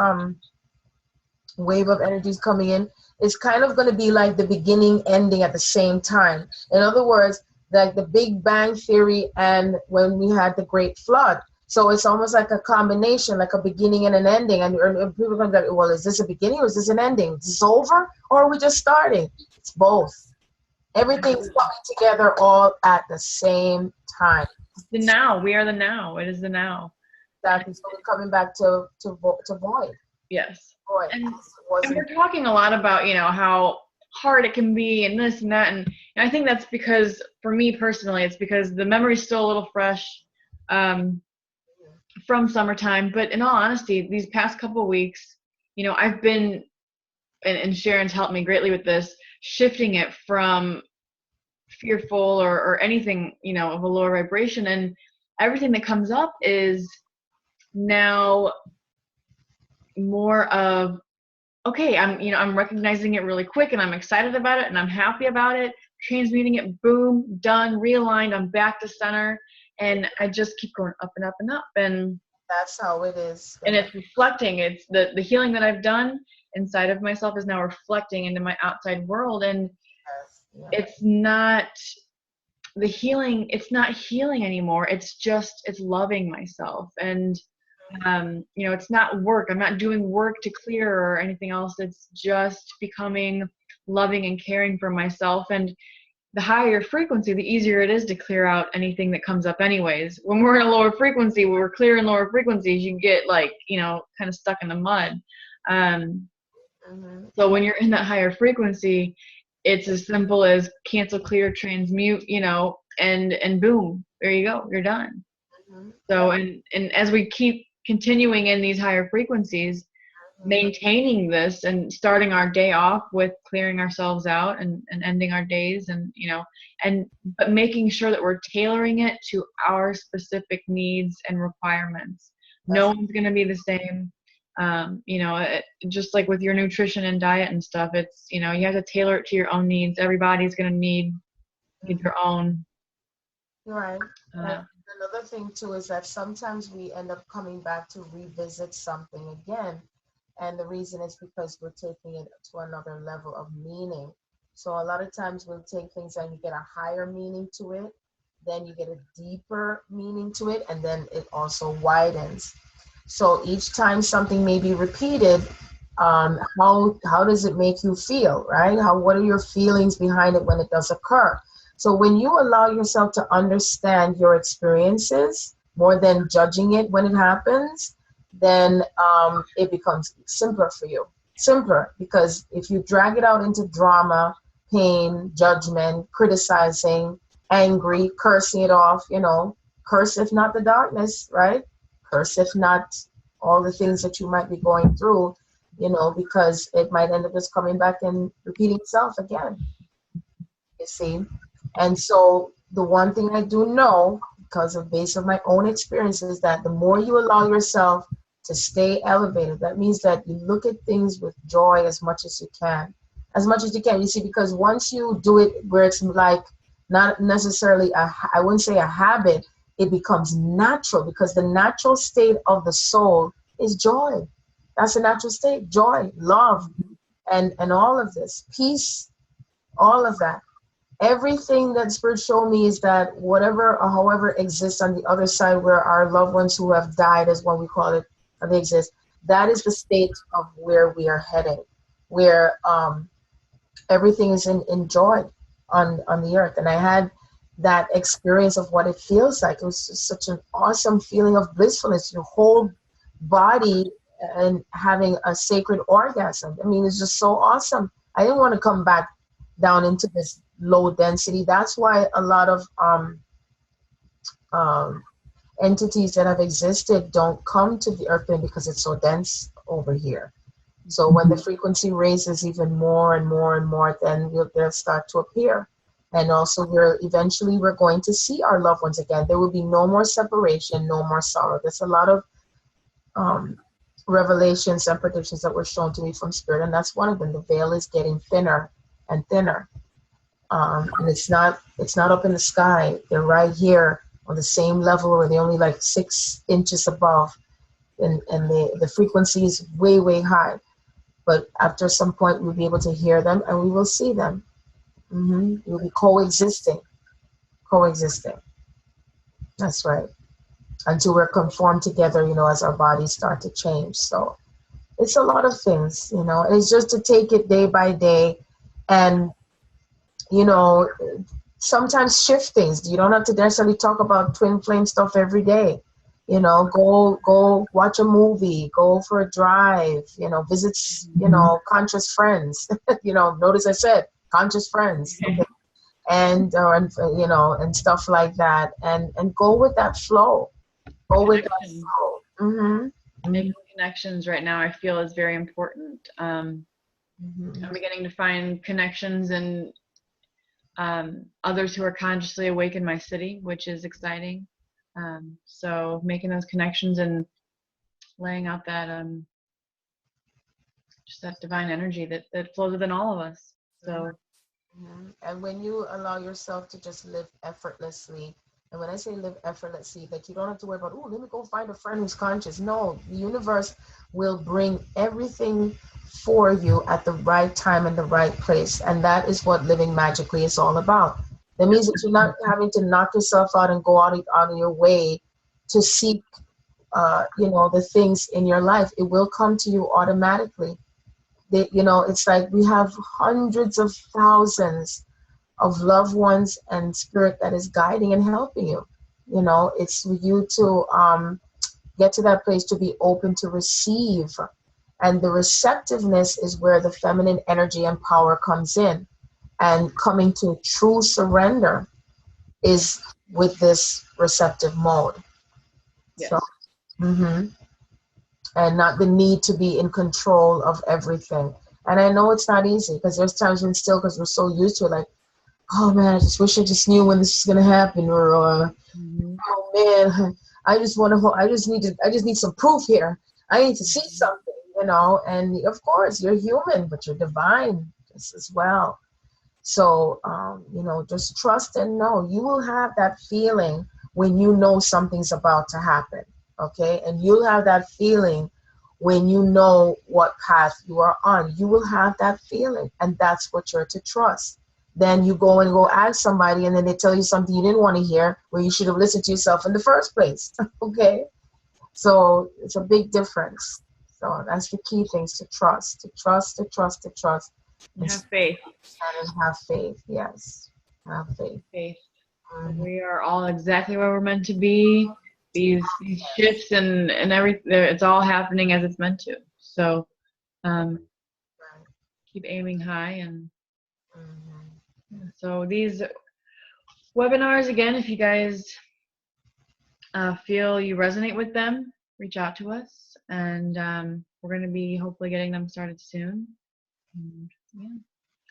wave of energy is coming in is kind of going to be like the beginning ending at the same time. In other words, like the Big Bang Theory and when we had the Great Flood. So it's almost like a combination, like a beginning and an ending. And people are going to be like, well, is this a beginning or is this an ending? Is this over or are we just starting? It's both. Everything's coming together all at the same time. The now, we are the now. It is the now. Exactly. So we're coming back to void. Yes. Void. And It and wasn't. we're talking a lot about, how hard it can be and this and that. And I think that's because, for me personally, it's because the memory's still a little fresh from summertime. But in all honesty, these past couple of weeks, I've been, and Sharon's helped me greatly with this, shifting it from fearful or anything, of a lower vibration. And everything that comes up is now more of, okay, I'm recognizing it really quick and I'm excited about it and I'm happy about it, transmuting it, boom, done, realigned, I'm back to center, and I just keep going up and up and up, and That's how it is. it's reflecting. It's the healing that I've done inside of myself is now reflecting into my outside world, and Yes. Yeah. it's not the healing, it's not healing anymore, it's loving myself. And it's not work. I'm not doing work to clear or anything else. It's just becoming loving and caring for myself. And the higher frequency, the easier it is to clear out anything that comes up anyways. When we're in a lower frequency, when we're clearing lower frequencies, you get kind of stuck in the mud. Um, Mm-hmm. so when you're in that higher frequency, it's as simple as cancel, clear, transmute, and boom, there you go, you're done. Mm-hmm. So, and as we keep continuing in these higher frequencies, Mm-hmm. maintaining this and starting our day off with clearing ourselves out and ending our days, and but making sure that we're tailoring it to our specific needs and requirements. No That's one's going to be the same. Just like with your nutrition and diet and stuff, it's, you have to tailor it to your own needs. Everybody's going to need their own. right. And Uh, another thing too is that sometimes we end up coming back to revisit something again. And the reason is because we're taking it to another level of meaning. So a lot of times we'll take things and you get a higher meaning to it, then you get a deeper meaning to it, and then it also widens. So each time something may be repeated, how does it make you feel, right? What are your feelings behind it when it does occur? So when you allow yourself to understand your experiences more than judging it when it happens, then it becomes simpler for you. Simpler, because if you drag it out into drama, pain, judgment, criticizing, angry, cursing it off, curse if not the darkness, right? Curse if not all the things that you might be going through, because it might end up just coming back and repeating itself again, you see. And so the one thing I do know, because of base of my own experience, is that the more you allow yourself to stay elevated, that means that you look at things with joy as much as you can. As much as you can. You see, because once you do it where it's like not necessarily I wouldn't say a habit, it becomes natural, because the natural state of the soul is joy. That's the natural state. Joy, love, and all of this. Peace, all of that. Everything that spirit showed me is that whatever or however exists on the other side, where our loved ones who have died, as what we call it, they exist, that is the state of where we are heading, where everything is in joy on the earth. And I had that experience of what it feels like. It was just such an awesome feeling of blissfulness, your whole body, and having a sacred orgasm. I mean, it's just so awesome. I didn't want to come back down into this low density. That's why a lot of um, entities that have existed don't come to the earth plane, because it's so dense over here. So when the frequency raises even more and more and more, then they'll start to appear. And also we're going to see our loved ones again. There will be no more separation, no more sorrow. There's a lot of revelations and predictions that were shown to me from spirit, and that's one of them. The veil is getting thinner and thinner. And it's not up in the sky. They're right here on the same level, or they're only like 6 inches above, and the frequency is way, way high. But after some point, we'll be able to hear them, and we will see them. We'll be coexisting. That's right. Until we're conformed together, as our bodies start to change. So it's a lot of things, It's just to take it day by day, and sometimes shift things. You don't have to necessarily talk about twin flame stuff every day. Go watch a movie, go for a drive, visit, conscious friends. Notice I said conscious friends, okay? And stuff like that, and go with that flow. Go with that flow. Making connections right now, I feel, is very important. I'm beginning to find connections and others who are consciously awake in my city, which is exciting. So making those connections and laying out that just that divine energy that flows within all of us. So and when you allow yourself to just live effortlessly, and when I say live effortlessly, that you don't have to worry about, oh, let me go find a friend who's conscious. No, the universe will bring everything for you at the right time and the right place. And that is what living magically is all about. That means that you're not having to knock yourself out and go out of your way to seek, the things in your life. It will come to you automatically. It's like we have hundreds of thousands of loved ones and spirit that is guiding and helping you. It's for you to get to that place to be open to receive. And the receptiveness is where the feminine energy and power comes in. And coming to true surrender is with this receptive mode. yes. So, and not the need to be in control of everything. And I know it's not easy, because there's times when still, because we're so used to it, like, oh man, I just wish I just knew when this is gonna happen, or oh man, I just need some proof here. I need to see something, And of course, you're human, but you're divine just as well. So, just trust and know. You will have that feeling when you know something's about to happen, okay? And you'll have that feeling when you know what path you are on. You will have that feeling, and that's what you're to trust. Then you go ask somebody, and then they tell you something you didn't want to hear, where you should have listened to yourself in the first place, okay? So it's a big difference. So that's the key things, to trust. Have faith. And have faith, yes. Have faith. We are all exactly where we're meant to be. these shifts and everything. It's all happening as it's meant to. So Right. keep aiming high. And Hmm. so these webinars, again, if you guys feel you resonate with them, reach out to us, and we're going to be hopefully getting them started soon. And, yeah.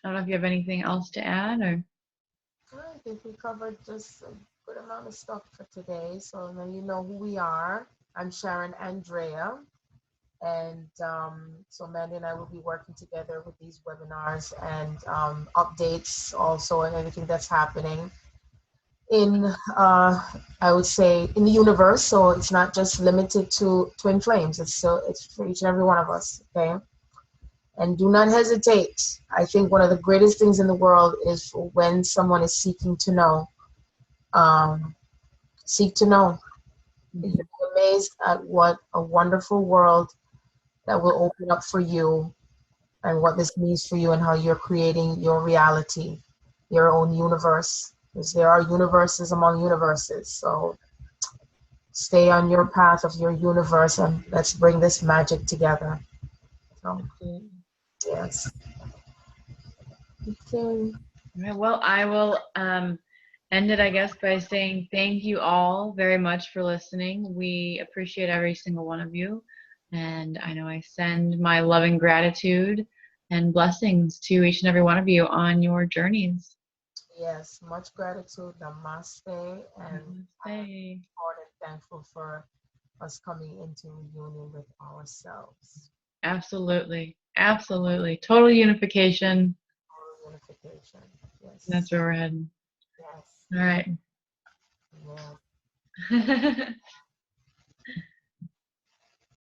I don't know if you have anything else to add, or I think we covered just a good amount of stuff for today. So now you know who we are. I'm Sharon Andrea. And so Mandy and I will be working together with these webinars and updates also and everything that's happening in, I would say, in the universe. So it's not just limited to twin flames. It's for each and every one of us. Okay. And do not hesitate. I think one of the greatest things in the world is for when someone is seeking to know. Um, seek to know. You'll be amazed at what a wonderful world that will open up for you and what this means for you and how you're creating your reality, your own universe. Because there are universes among universes. So stay on your path of your universe and let's bring this magic together. So, yes. Okay. right, well, I will end it, I guess, by saying thank you all very much for listening. We appreciate every single one of you. And I know I send my loving gratitude and blessings to each and every one of you on your journeys. Yes, much gratitude. Namaste. And I'm Namaste. honored and thankful for us coming into reunion with ourselves. Absolutely. Absolutely. Total unification. Total unification. That's Yes. where we're heading. Yes. All right. Yeah.